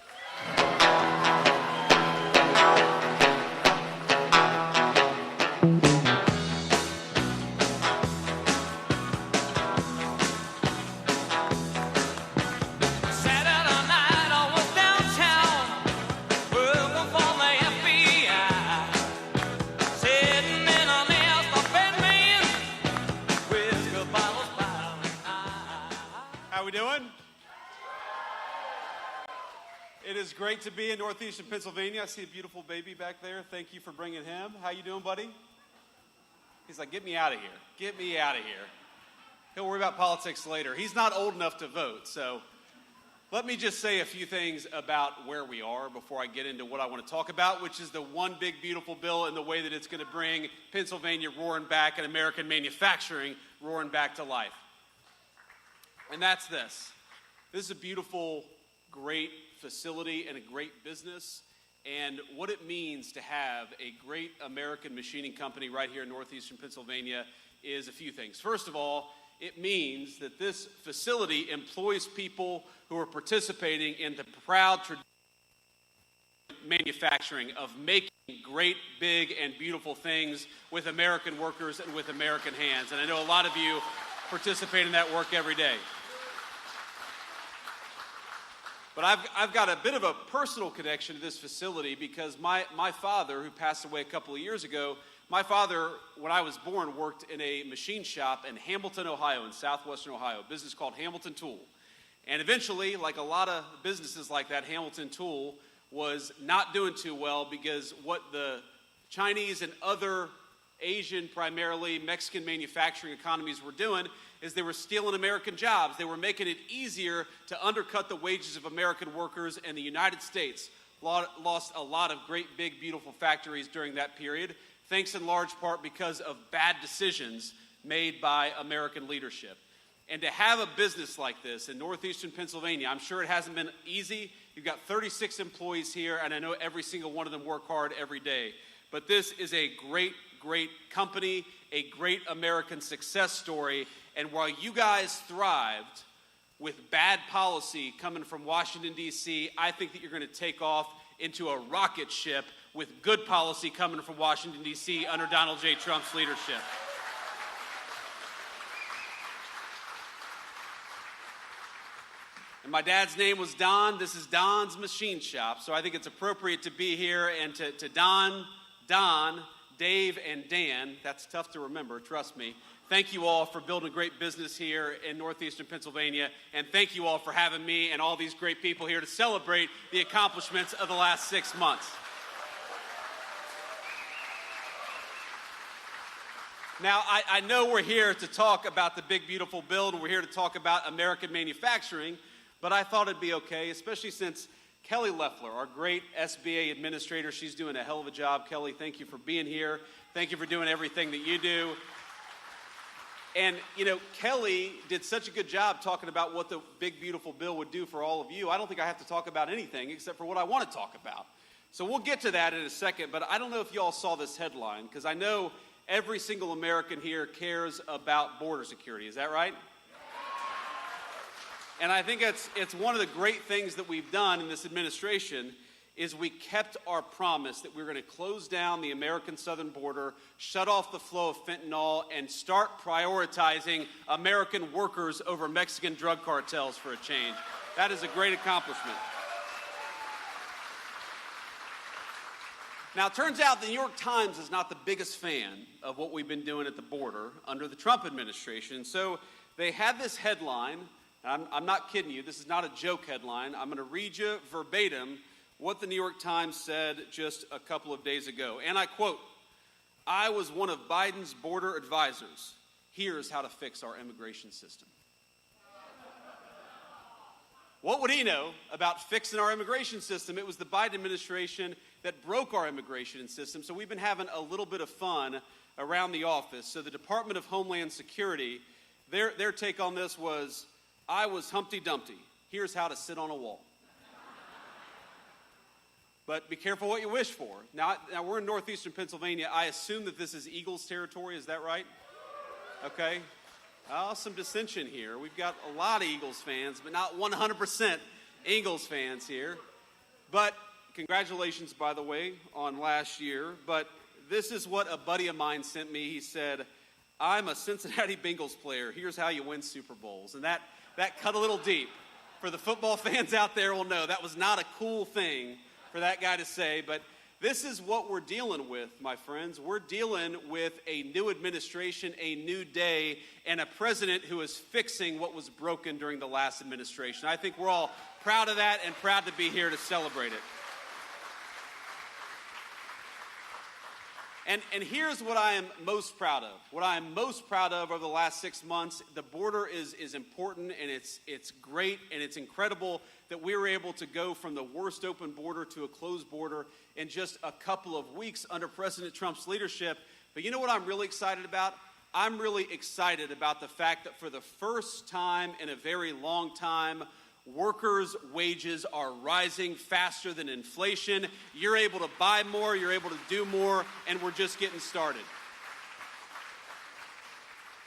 It is great to be in northeastern Pennsylvania. I see a beautiful baby back there. Thank you for bringing him. How you doing, buddy? He's like, get me out of here. Get me out of here. He'll worry about politics later. He's not old enough to vote, so let me just say a few things about where we are before I get into what I want to talk about, which is the one big beautiful bill and the way that it's going to bring Pennsylvania roaring back and American manufacturing roaring back to life. And that's this. This is a beautiful, great facility and a great business, and what it means to have a great American machining company right here in northeastern Pennsylvania is a few things. First of all, it means that this facility employs people who are participating in the proud tradition of manufacturing, of making great, big, and beautiful things with American workers and with American hands. And I know a lot of you participate in that work every day. But I've got a bit of a personal connection to this facility because my father, who passed away a couple of years ago, my father, when I was born, worked in a machine shop in Hamilton, Ohio, in southwestern Ohio, a business called Hamilton Tool. And eventually, like a lot of businesses like that, Hamilton Tool was not doing too well because what the Chinese and other Asian, primarily Mexican manufacturing economies were doing is they were stealing American jobs. They were making it easier to undercut the wages of American workers, and the United States lost a lot of great, big, beautiful factories during that period, thanks in large part because of bad decisions made by American leadership. And to have a business like this in northeastern Pennsylvania, I'm sure it hasn't been easy. You've got 36 employees here, and I know every single one of them work hard every day. But this is a great, great company, a great American success story. And while you guys thrived with bad policy coming from Washington, D.C., I think that you're going to take off into a rocket ship with good policy coming from Washington, D.C. under Donald J. Trump's leadership. And my dad's name was Don. This is Don's Machine Shop, so I think it's appropriate to be here. And to Don, Dave, and Dan, that's tough to remember, trust me. Thank you all for building a great business here in northeastern Pennsylvania, and thank you all for having me and all these great people here to celebrate the accomplishments of the last 6 months. Now, I know we're here to talk about the big, beautiful bill, and we're here to talk about American manufacturing, but I thought it'd be okay, especially since Kelly Loeffler, our great SBA administrator, she's doing a hell of a job. Kelly, thank you for being here. Thank you for doing everything that you do. And, you know, Kelly did such a good job talking about what the big, beautiful bill would do for all of you. I don't think I have to talk about anything except for what I want to talk about. So we'll get to that in a second, but I don't know if you all saw this headline, because I know every single American here cares about border security. Is that right? And I think it's one of the great things that we've done in this administration is we kept our promise that we're going to close down the American southern border, shut off the flow of fentanyl, and start prioritizing American workers over Mexican drug cartels for a change. That is a great accomplishment. Now, it turns out the New York Times is not the biggest fan of what we've been doing at the border under the Trump administration. So they had this headline, and I'm not kidding you, this is not a joke headline. I'm going to read you verbatim what the New York Times said just a couple of days ago. And I quote, "I was one of Biden's border advisors. Here's how to fix our immigration system." What would he know about fixing our immigration system? It was the Biden administration that broke our immigration system. So we've been having a little bit of fun around the office. So the Department of Homeland Security, their take on this was, "I was Humpty Dumpty. Here's how to sit on a wall." But be careful what you wish for. Now we're in northeastern Pennsylvania. I assume that this is Eagles territory. Is that right? Okay. Some dissension here. We've got a lot of Eagles fans, but not 100% Eagles fans here. But congratulations, by the way, on last year. But this is what a buddy of mine sent me. He said, "I'm a Cincinnati Bengals player. Here's how you win Super Bowls." And that cut a little deep. For the football fans out there will know that was not a cool thing for that guy to say. But This is what we're dealing with, my friends. We're dealing with a new administration, a new day, and a president who is fixing what was broken during the last administration. I think we're all proud of that and proud to be here to celebrate it. And here's what I am most proud of. What I am most proud of over the last 6 months, the border is important, and it's great, and it's incredible that we were able to go from the worst open border to a closed border in just a couple of weeks under President Trump's leadership. But you know what I'm really excited about? I'm really excited about the fact that for the first time in a very long time, workers' wages are rising faster than inflation. You're able to buy more, you're able to do more, and we're just getting started.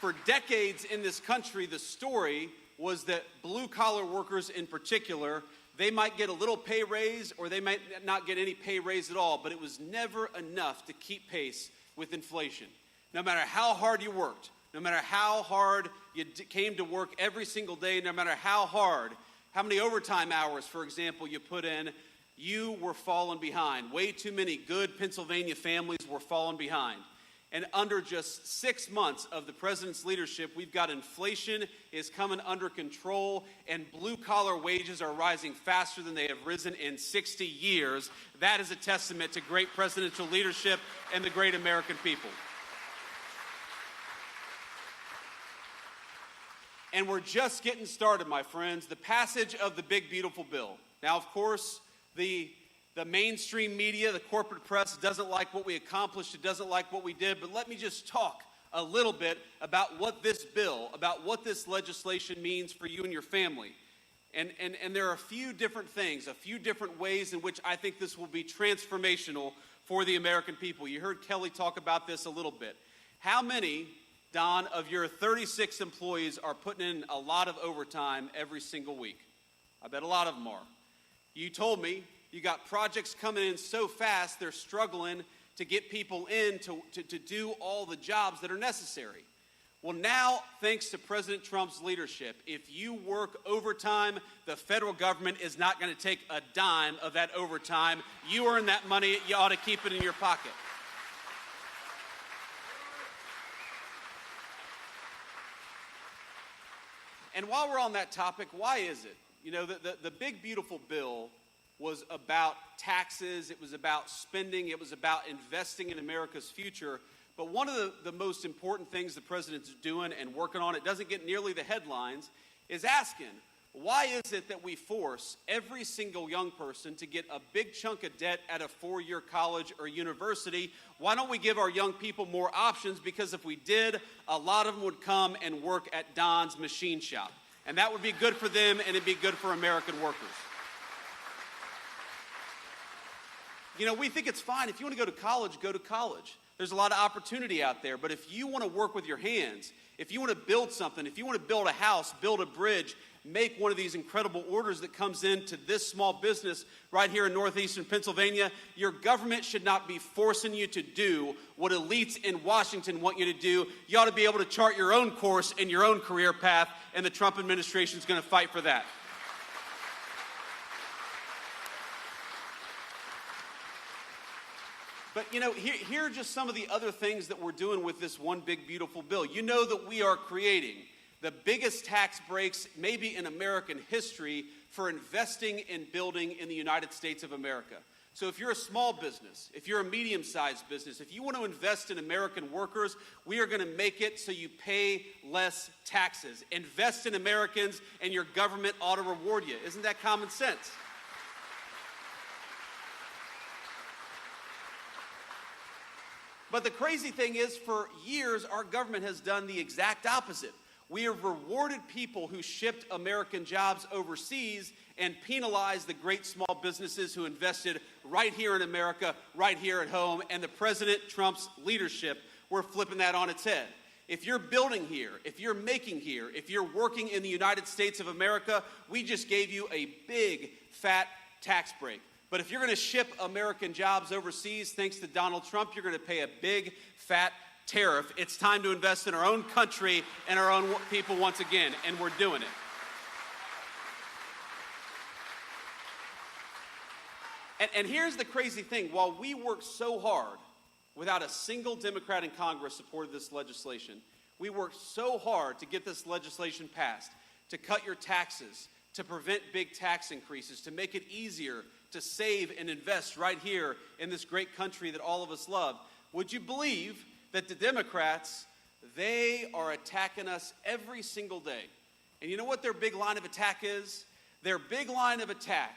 For decades in this country, the story was that blue-collar workers in particular, they might get a little pay raise or they might not get any pay raise at all, but it was never enough to keep pace with inflation. No matter how hard you worked, no matter how hard you came to work every single day, no matter how many overtime hours, for example, you put in, you were falling behind. Way too many good Pennsylvania families were falling behind. And under just 6 months of the president's leadership, we've got inflation is coming under control, and blue-collar wages are rising faster than they have risen in 60 years. That is a testament to great presidential leadership and the great American people. And we're just getting started, my friends. The passage of the big, beautiful bill. Now, of course, the mainstream media, the corporate press, doesn't like what we accomplished. It doesn't like what we did. But let me just talk a little bit about what this bill, about what this legislation means for you and your family. And there are a few different things, a few different ways in which I think this will be transformational for the American people. You heard Kelly talk about this a little bit. How many, Don, of your 36 employees are putting in a lot of overtime every single week? I bet a lot of them are. You told me you got projects coming in so fast they're struggling to get people in to do all the jobs that are necessary. Well, now, thanks to President Trump's leadership, if you work overtime, the federal government is not going to take a dime of that overtime. You earn that money, you ought to keep it in your pocket. And while we're on that topic, why is it? You know, the big, beautiful bill was about taxes, it was about spending, it was about investing in America's future. But one of the most important things the president's doing and working on, it doesn't get nearly the headlines, is asking, why is it that we force every single young person to get a big chunk of debt at a 4-year college or university? Why don't we give our young people more options? Because if we did, a lot of them would come and work at Don's machine shop. And that would be good for them, and it'd be good for American workers. You know, we think it's fine. If you want to go to college, go to college. There's a lot of opportunity out there. But if you want to work with your hands, if you want to build something, if you want to build a house, build a bridge, make one of these incredible orders that comes into this small business right here in northeastern Pennsylvania, your government should not be forcing you to do what elites in Washington want you to do. You ought to be able to chart your own course and your own career path, and the Trump administration is going to fight for that. But, you know, here are just some of the other things that we're doing with this one big, beautiful bill. You know that we are creating the biggest tax breaks maybe in American history for investing and building in the United States of America. So if you're a small business, if you're a medium-sized business, if you want to invest in American workers, we are going to make it so you pay less taxes. Invest in Americans and your government ought to reward you. Isn't that common sense? But the crazy thing is, for years, our government has done the exact opposite. We have rewarded people who shipped American jobs overseas and penalized the great small businesses who invested right here in America, right here at home. And the President Trump's leadership, we're flipping that on its head. If you're building here, if you're making here, if you're working in the United States of America, we just gave you a big, fat tax break. But if you're going to ship American jobs overseas, thanks to Donald Trump, you're going to pay a big, fat tariff. It's time to invest in our own country and our own people once again, and we're doing it. And here's the crazy thing. While we worked so hard without a single Democrat in Congress supported this legislation, we worked so hard to get this legislation passed, to cut your taxes, to prevent big tax increases, to make it easier to save and invest right here in this great country that all of us love. Would you believe that the Democrats, they are attacking us every single day? And you know what their big line of attack is? Their big line of attack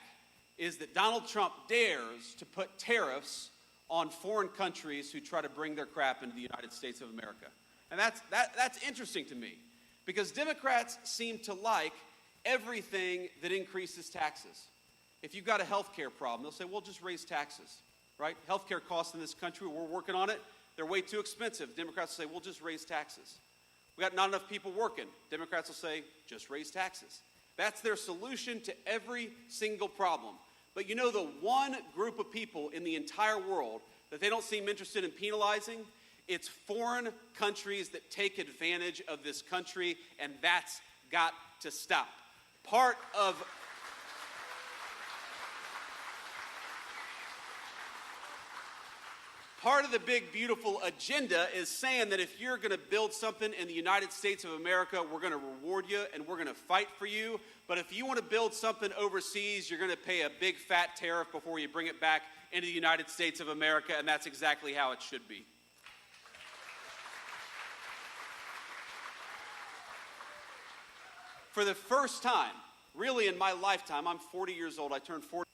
is that Donald Trump dares to put tariffs on foreign countries who try to bring their crap into the United States of America. And that's interesting to me, because Democrats seem to like everything that increases taxes. If you've got a health care problem, they'll say, well, just raise taxes, right? Health care costs in this country, we're working on it, they're way too expensive. Democrats will say, well, just raise taxes. We got not enough people working. Democrats will say, just raise taxes. That's their solution to every single problem. But you know, the one group of people in the entire world that they don't seem interested in penalizing, it's foreign countries that take advantage of this country, and that's got to stop. Part of the big, beautiful agenda is saying that if you're going to build something in the United States of America, we're going to reward you and we're going to fight for you. But if you want to build something overseas, you're going to pay a big, fat tariff before you bring it back into the United States of America, and that's exactly how it should be. For the first time, really in my lifetime, I'm 40 years old, I turned 40.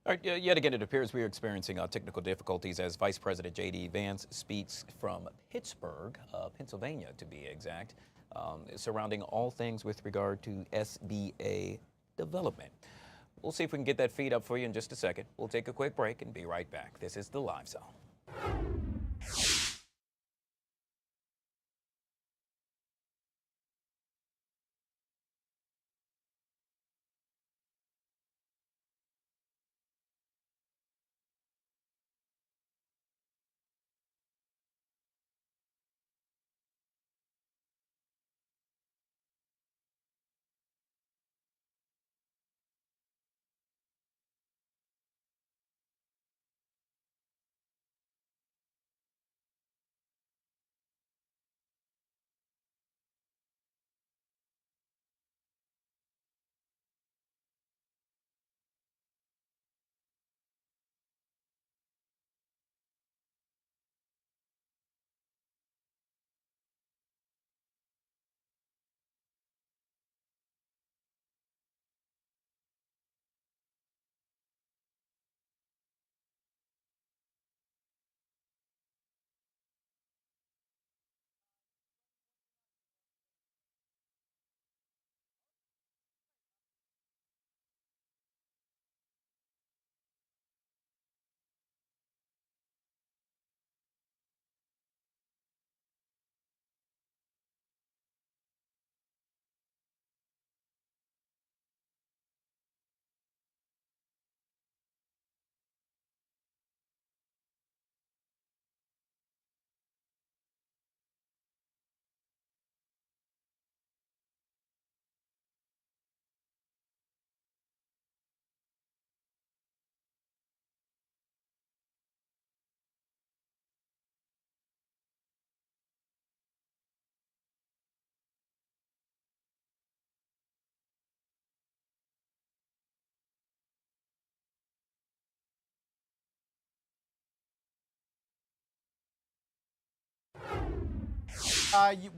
All right, yet again, it appears we are experiencing technical difficulties as Vice President J.D. Vance speaks from Pittsburgh, Pennsylvania, to be exact, surrounding all things with regard to SBA development. We'll see if we can get that feed up for you in just a second. We'll take a quick break and be right back. This is The Live Zone.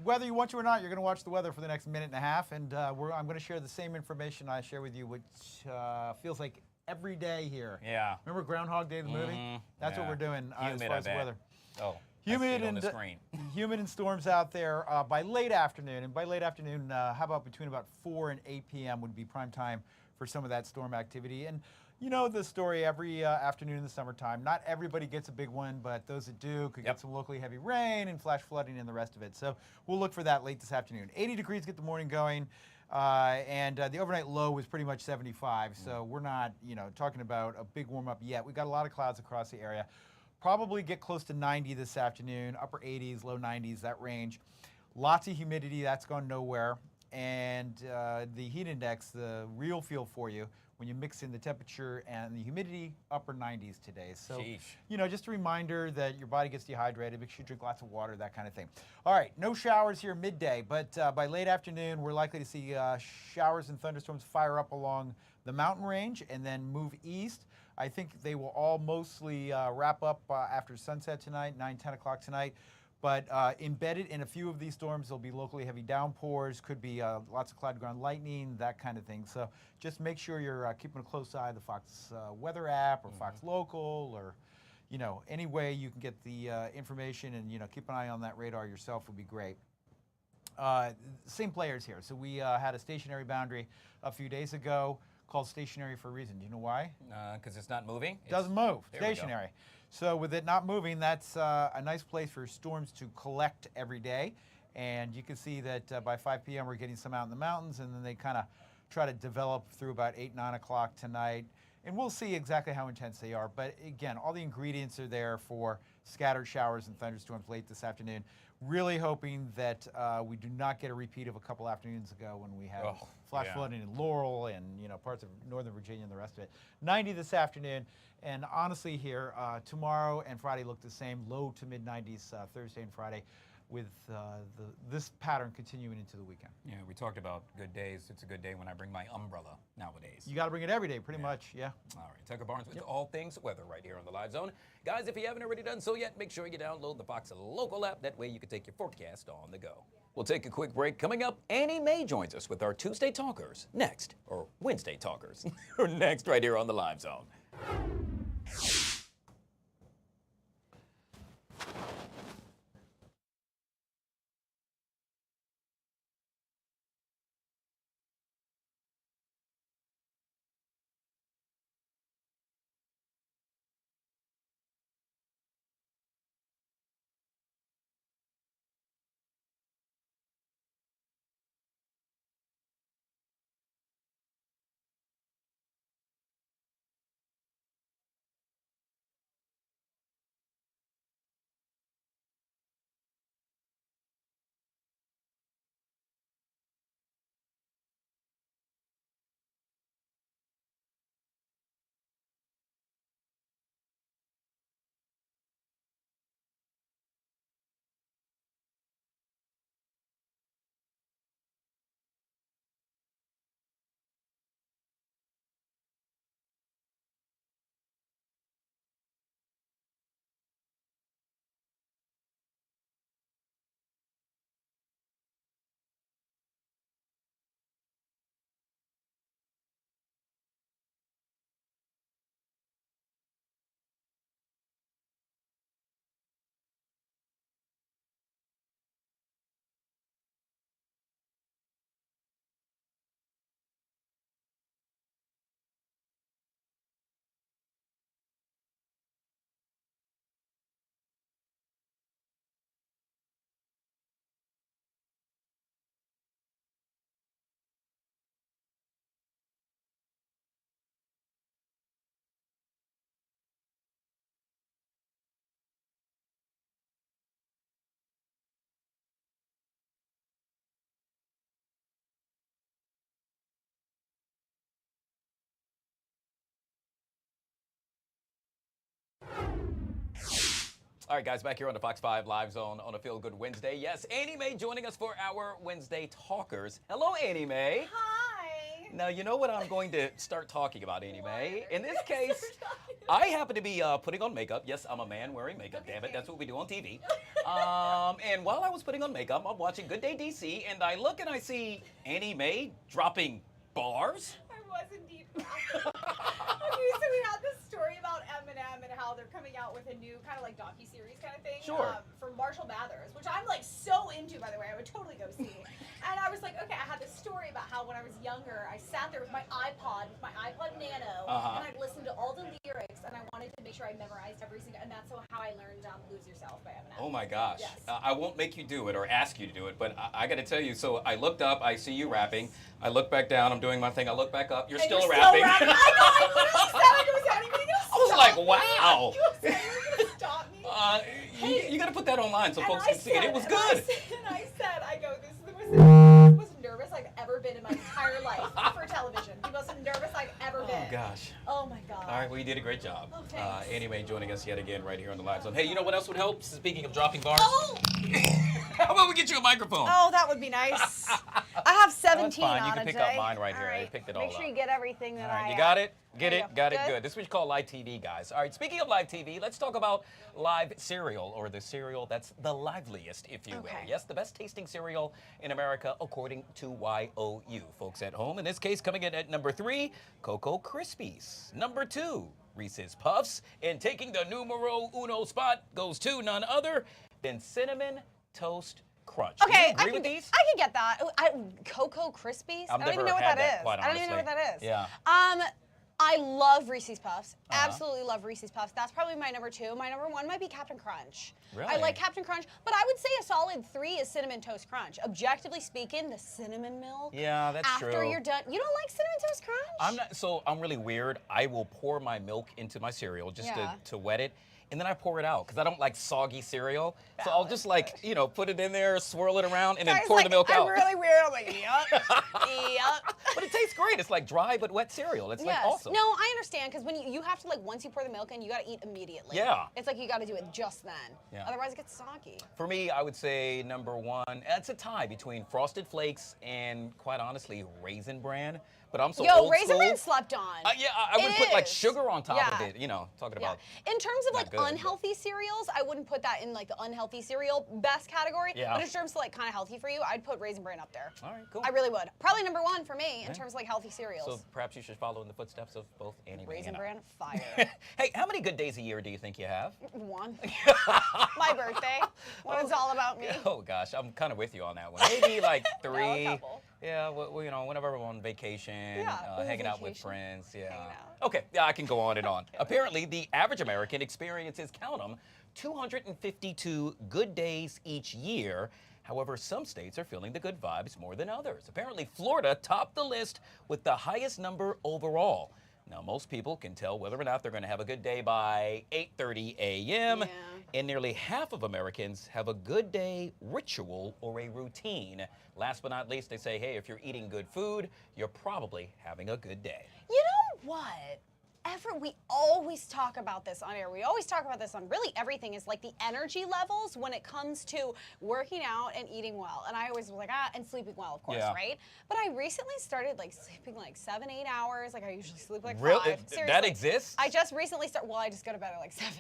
Whether you want to or not, you're going to watch the weather for the next minute and a half, and I'm going to share the same information I share with you, which feels like every day here. Yeah. Remember Groundhog Day, the movie? That's what we're doing as far as the weather. Oh, humid on and the screen. humid and storms out there by late afternoon. And by late afternoon, how about between about 4 and 8 p.m. would be prime time for some of that storm activity. And you know the story every afternoon in the summertime. Not everybody gets a big one, but those that do could get some locally heavy rain and flash flooding and the rest of it. So we'll look for that late this afternoon. 80 degrees, get the morning going. And the overnight low was pretty much 75. So we're not, talking about a big warm up yet. We've got a lot of clouds across the area. Probably get close to 90 this afternoon, upper 80s, low 90s, that range. Lots of humidity, that's gone nowhere. And the heat index, the real feel for you, when you mix in the temperature and the humidity, upper 90s today. So, just a reminder that your body gets dehydrated. Make sure you drink lots of water, that kind of thing. All right, no showers here midday, but by late afternoon, we're likely to see showers and thunderstorms fire up along the mountain range and then move east. I think they will all mostly wrap up after sunset tonight, 9, 10 o'clock tonight. But embedded in a few of these storms, there'll be locally heavy downpours, could be lots of cloud ground lightning, that kind of thing. So just make sure you're keeping a close eye on the Fox Weather app or Fox Local, or any way you can get the information and keep an eye on that radar yourself would be great. Same players here. So we had a stationary boundary a few days ago called stationary for a reason. Do you know why? Because it's not moving? It doesn't move. Stationary. So with it not moving, that's a nice place for storms to collect every day. And you can see that by 5 p.m. we're getting some out in the mountains, and then they kind of try to develop through about 8, 9 o'clock tonight. And we'll see exactly how intense they are. But again, all the ingredients are there for scattered showers and thunderstorms late this afternoon. Really hoping that we do not get a repeat of a couple afternoons ago when we had flash flooding in Laurel and parts of Northern Virginia and the rest of it. 90 this afternoon, and honestly here, tomorrow and Friday look the same, low to mid 90s Thursday and Friday, with this pattern continuing into the weekend. Yeah, we talked about good days. It's a good day when I bring my umbrella nowadays. You got to bring it every day, pretty much, yeah. All right, Tucker Barnes with all things weather right here on the Live Zone. Guys, if you haven't already done so yet, make sure you download the Fox Local app. That way you can take your forecast on the go. We'll take a quick break. Coming up, Annie Mae joins us with our Tuesday Talkers next, or Wednesday Talkers, or next right here on the Live Zone. All right, guys, back here on the Fox 5 Live Zone on a Feel Good Wednesday. Yes, Annie Mae joining us for our Wednesday Talkers. Hello, Annie Mae. Hi. Now, you know what I'm going to start talking about, Annie Mae? In this case, I happen to be putting on makeup. Yes, I'm a man wearing makeup, damn it. That's what we do on TV. And while I was putting on makeup, I'm watching Good Day DC, and I look and I see Annie Mae dropping bars. I was indeed. Okay, so we had this story about Eminem and how they're coming out with a new kind of like docuseries kind of thing. Sure. For Marshall Mathers, which I'm younger, I sat there with my iPod Nano, and I'd listen to all the lyrics, and I wanted to make sure I memorized every single, and that's how I learned Lose Yourself by Eminem. Oh my gosh. Yes. I won't make you do it or ask you to do it, but I got to tell you, so I looked up, I see you rapping, I look back down, I'm doing my thing, I look back up, you're still rapping. I know, I literally said I was anything else. I was like, wow. You said you were going to stop me. You got to put that online so folks can see it. It was good. I said, this is the most nervous I've ever been in my entire life for television. The most nervous I've ever been. Oh, gosh. Oh, my God. All right, well, you did a great job. Oh, thanks. Anyway, joining us yet again right here on the live zone. Hey, you know what else would help? Speaking of dropping bars. Oh! How about we get you a microphone? Oh, that would be nice. I have 17 fine. on You can it pick today. up mine right here. I picked it all up. Make sure you get everything that All right, I you got it? There you Got it, go. good. This is what you call live TV, guys. All right, speaking of live TV, let's talk about live cereal, or the cereal that's the liveliest, if you will. Yes, the best tasting cereal in America, according to YOU. Folks at home, in this case, coming in at number 3, Cocoa Krispies. Number 2, Reese's Puffs. And taking the numero uno spot goes to none other than Cinnamon Toast Crunch. Okay, Do you agree with these? I can get that. Cocoa Krispies? I don't even know what that is. I don't even know what that is. Yeah. I love Reese's Puffs. Absolutely love Reese's Puffs. That's probably my number 2. My number 1 might be Captain Crunch. Really? I like Captain Crunch, but I would say a solid 3 is Cinnamon Toast Crunch. Objectively speaking, the cinnamon milk. Yeah, that's true. After you're done. You don't like Cinnamon Toast Crunch? I'm really weird. I will pour my milk into my cereal just Yeah. to wet it. And then I pour it out because I don't like soggy cereal. So I'll just put it in there, swirl it around, and then pour the milk out. I'm really weird. I'm like, yup, yup. But it tastes great. It's like dry but wet cereal. It's like awesome. No, I understand because when you have to once you pour the milk in, you got to eat immediately. Yeah. It's like you got to do it just then. Yeah. Otherwise, it gets soggy. For me, I would say number 1. It's a tie between Frosted Flakes and, quite honestly, Raisin Bran. But I'm so old Raisin school. Bran slept on. I would put like sugar on top of it. Talking about. In terms of unhealthy cereals, I wouldn't put that in the unhealthy cereal best category. Yeah. But in terms of kind of healthy for you, I'd put Raisin Bran up there. All right, cool. I really would. Probably number 1 for me in terms of healthy cereals. So perhaps you should follow in the footsteps of both Annie Mae Raisin and I. Bran, fire. Hey, how many good days a year do you think you have? 1. My birthday. When it's all about me. Oh gosh, I'm kind of with you on that one. Maybe like 3. No, a couple. Yeah, well, whenever we're on vacation, hanging out with friends. Yeah. Hanging out. Okay, I can go on and on. Apparently, the average American experiences, count them, 252 good days each year. However, some states are feeling the good vibes more than others. Apparently, Florida topped the list with the highest number overall. Now, most people can tell whether or not they're going to have a good day by 8:30 a.m. And nearly half of Americans have a good day ritual or a routine. Last but not least, they say, hey, if you're eating good food, you're probably having a good day. You know what? We always talk about this on air. We always talk about this on really everything, is the energy levels when it comes to working out and eating well. And I always was like, and sleeping well, of course, right? But I recently started sleeping 7-8 hours. I usually sleep 5. Really? Seriously. That exists? I just recently started, I just go to bed at 7.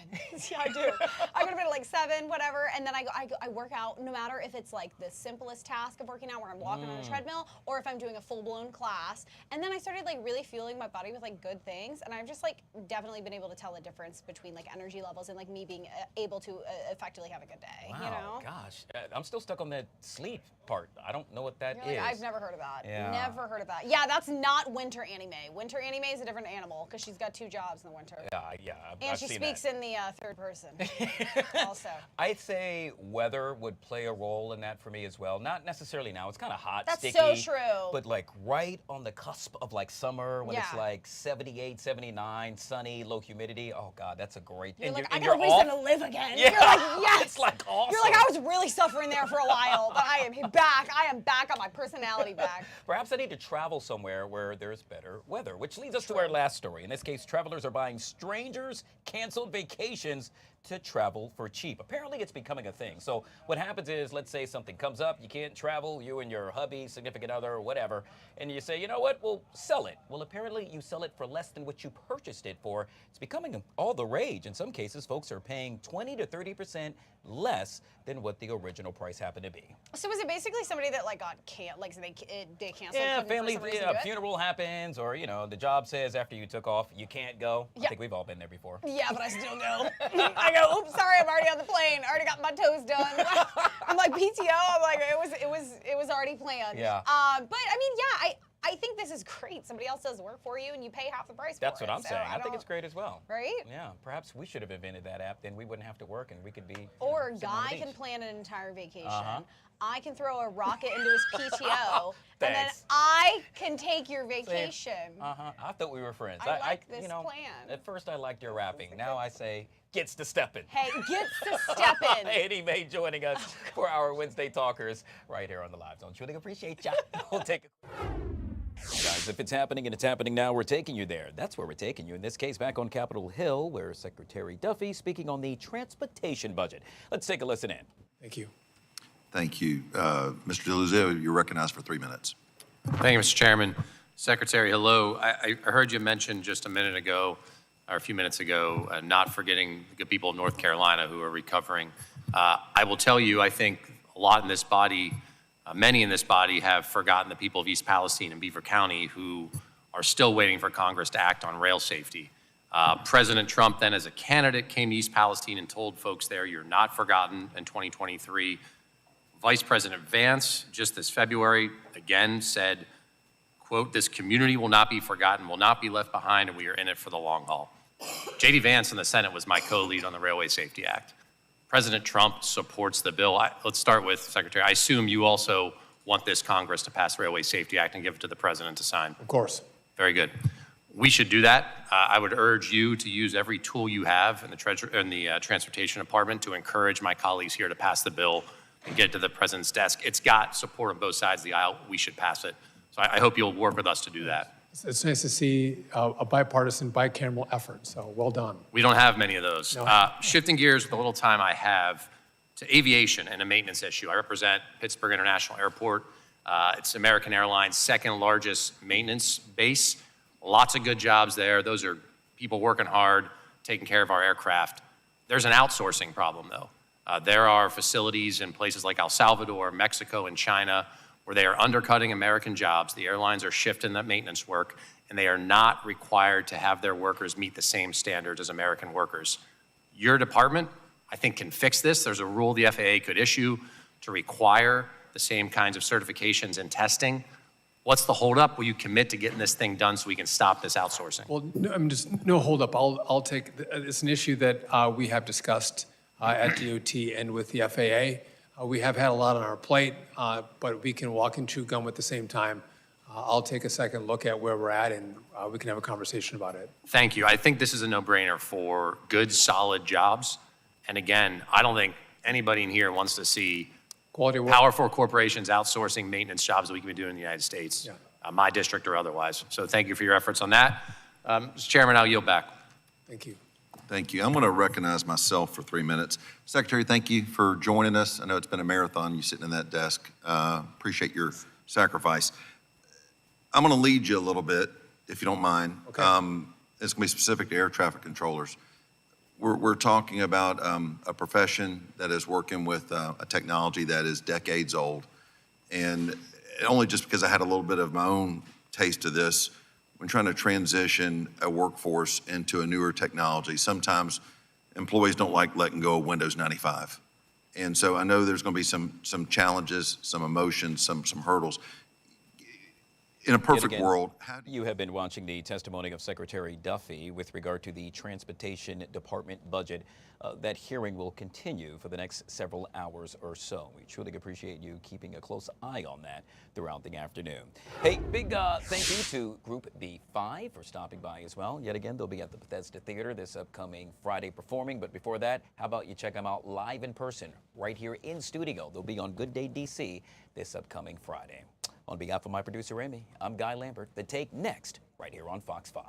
Yeah, I do. I go to bed at 7, whatever, and then I work out, no matter if it's the simplest task of working out where I'm walking on a treadmill, or if I'm doing a full-blown class. And then I started really feeling my body with good things, and I've just definitely been able to tell the difference between energy levels and me being able to effectively have a good day. Wow, you know? gosh. I'm still stuck on that sleep part. I don't know what that is. I've never heard of that. Yeah. Never heard of that. Yeah, that's not Winter Annie Mae. Winter Annie Mae is a different animal because she's got 2 jobs in the winter. Yeah, And I've she seen speaks that. in the 3rd person also. I'd say weather would play a role in that for me as well. Not necessarily now. It's kind of hot, That's sticky. so true. But right on the cusp of summer when it's 78, 79, sunny, low humidity. Oh God, that's a great. You're and I you're got a reason off. to live again. Yeah. You're yes. It's awesome. You're I was really suffering there for a while, but I am back. I am back on my personality back. Perhaps I need to travel somewhere where there's better weather, which leads us to our last story. In this case, travelers are buying strangers' canceled vacations to travel for cheap. Apparently, it's becoming a thing. So what happens is, let's say something comes up, you can't travel, you and your hubby, significant other, or whatever, and you say, you know what, we'll sell it. Well, apparently you sell it for less than what you purchased it for. It's becoming all the rage. In some cases, folks are paying 20 to 30% less than what the original price happened to be. So was it basically somebody that got they canceled? Yeah, family, yeah, funeral happens, or the job says after you took off you can't go. Yeah. I think we've all been there before. Yeah, but I still go. I go, oops, sorry, I'm already on the plane. I already got my toes done. I'm PTO. I'm it was already planned. Yeah. But I mean, yeah, I I think this is great. Somebody else does work for you, and you pay half the price That's for what it. I'm saying. I think it's great as well. Right? Yeah, perhaps we should have invented that app, then we wouldn't have to work and we could be. Or sitting on the Guy can beach. plan an entire vacation. Uh-huh. I can throw a rocket into his PTO, and then Thanks. I can take your vacation. I thought we were friends. I like this you know, plan. At first I liked your rapping. Now I say, gets to stepping. Hey, gets to stepping. Eddie May joining us for our Wednesday Talkers right here on the Live Zone. Truly appreciate ya. We'll take it. Guys, if it's happening and it's happening now, we're taking you there. That's where we're taking you. In this case, back on Capitol Hill, where Secretary Duffy speaking on the transportation budget. Let's take a listen in. Thank you. Thank you. Mr. DeLuzio, you're recognized for 3 minutes. Thank you, Mr. Chairman. Secretary, hello. I heard you mention just a minute ago, or a few minutes ago, not forgetting the good people of North Carolina who are recovering. I will tell you, I think a lot in this body, many in this body have forgotten the people of East Palestine and Beaver County who are still waiting for Congress to act on rail safety. President Trump then as a candidate came to East Palestine and told folks there, you're not forgotten in 2023. Vice President Vance, just this February, again said, quote, this community will not be forgotten, will not be left behind, and we are in it for the long haul. J.D. Vance in the Senate was my co-lead on the Railway Safety Act. President Trump supports the bill. Let's start with, Secretary, I assume you also want this Congress to pass the Railway Safety Act and give it to the President to sign. Of course. Very good. We should do that. I would urge you to use every tool you have in the Transportation Department to encourage my colleagues here to pass the bill and get it to the President's desk. It's got support on both sides of the aisle. We should pass it. So I hope you'll work with us to do that. It's nice to see a bipartisan, bicameral effort, so well done. We don't have many of those. No. Shifting gears with the little time I have to aviation and a maintenance issue. I represent Pittsburgh International Airport. It's American Airlines' second largest maintenance base. Lots of good jobs there. Those are people working hard, taking care of our aircraft. There's an outsourcing problem, though. There are facilities in places like El Salvador, Mexico, and China where they are undercutting American jobs. The airlines are shifting that maintenance work, and they are not required to have their workers meet the same standards as American workers. Your department, I think, can fix this. There's a rule the FAA could issue to require the same kinds of certifications and testing. What's the holdup? Will you commit to getting this thing done so we can stop this outsourcing? Well, no, I'm just no holdup. I'll take. It's an issue that we have discussed at DOT and with the FAA. We have had a lot on our plate, but we can walk and chew gum at the same time. I'll take a second look at where we're at, and we can have a conversation about it. Thank you. I think this is a no-brainer for good, solid jobs. And again, I don't think anybody in here wants to see quality work. Powerful corporations outsourcing maintenance jobs that we can be doing in the United States, my district or otherwise. So thank you for your efforts on that. Mr. Chairman, I'll yield back. Thank you. Thank you. I'm going to recognize myself for 3 minutes. Secretary, thank you for joining us. I know it's been a marathon, you sitting in that desk. Appreciate your sacrifice. I'm going to lead you a little bit, if you don't mind. Okay. It's going to be specific to air traffic controllers. We're talking about a profession that is working with a technology that is decades old. And only just because I had a little bit of my own taste of this, when trying to transition a workforce into a newer technology, sometimes employees don't like letting go of Windows 95. And so I know there's going to be some challenges, some emotions, some hurdles. In a perfect world, you have been watching the testimony of Secretary Duffy with regard to the Transportation Department budget. That hearing will continue for the next several hours or so. We truly appreciate you keeping a close eye on that throughout the afternoon. Hey, big thank you to Group B5 for stopping by as well. Yet again, they'll be at the Bethesda Theater this upcoming Friday performing. But before that, how about you check them out live in person right here in studio. They'll be on Good Day DC this upcoming Friday. On behalf of my producer, Amy, I'm Guy Lambert. The Take next, right here on Fox 5.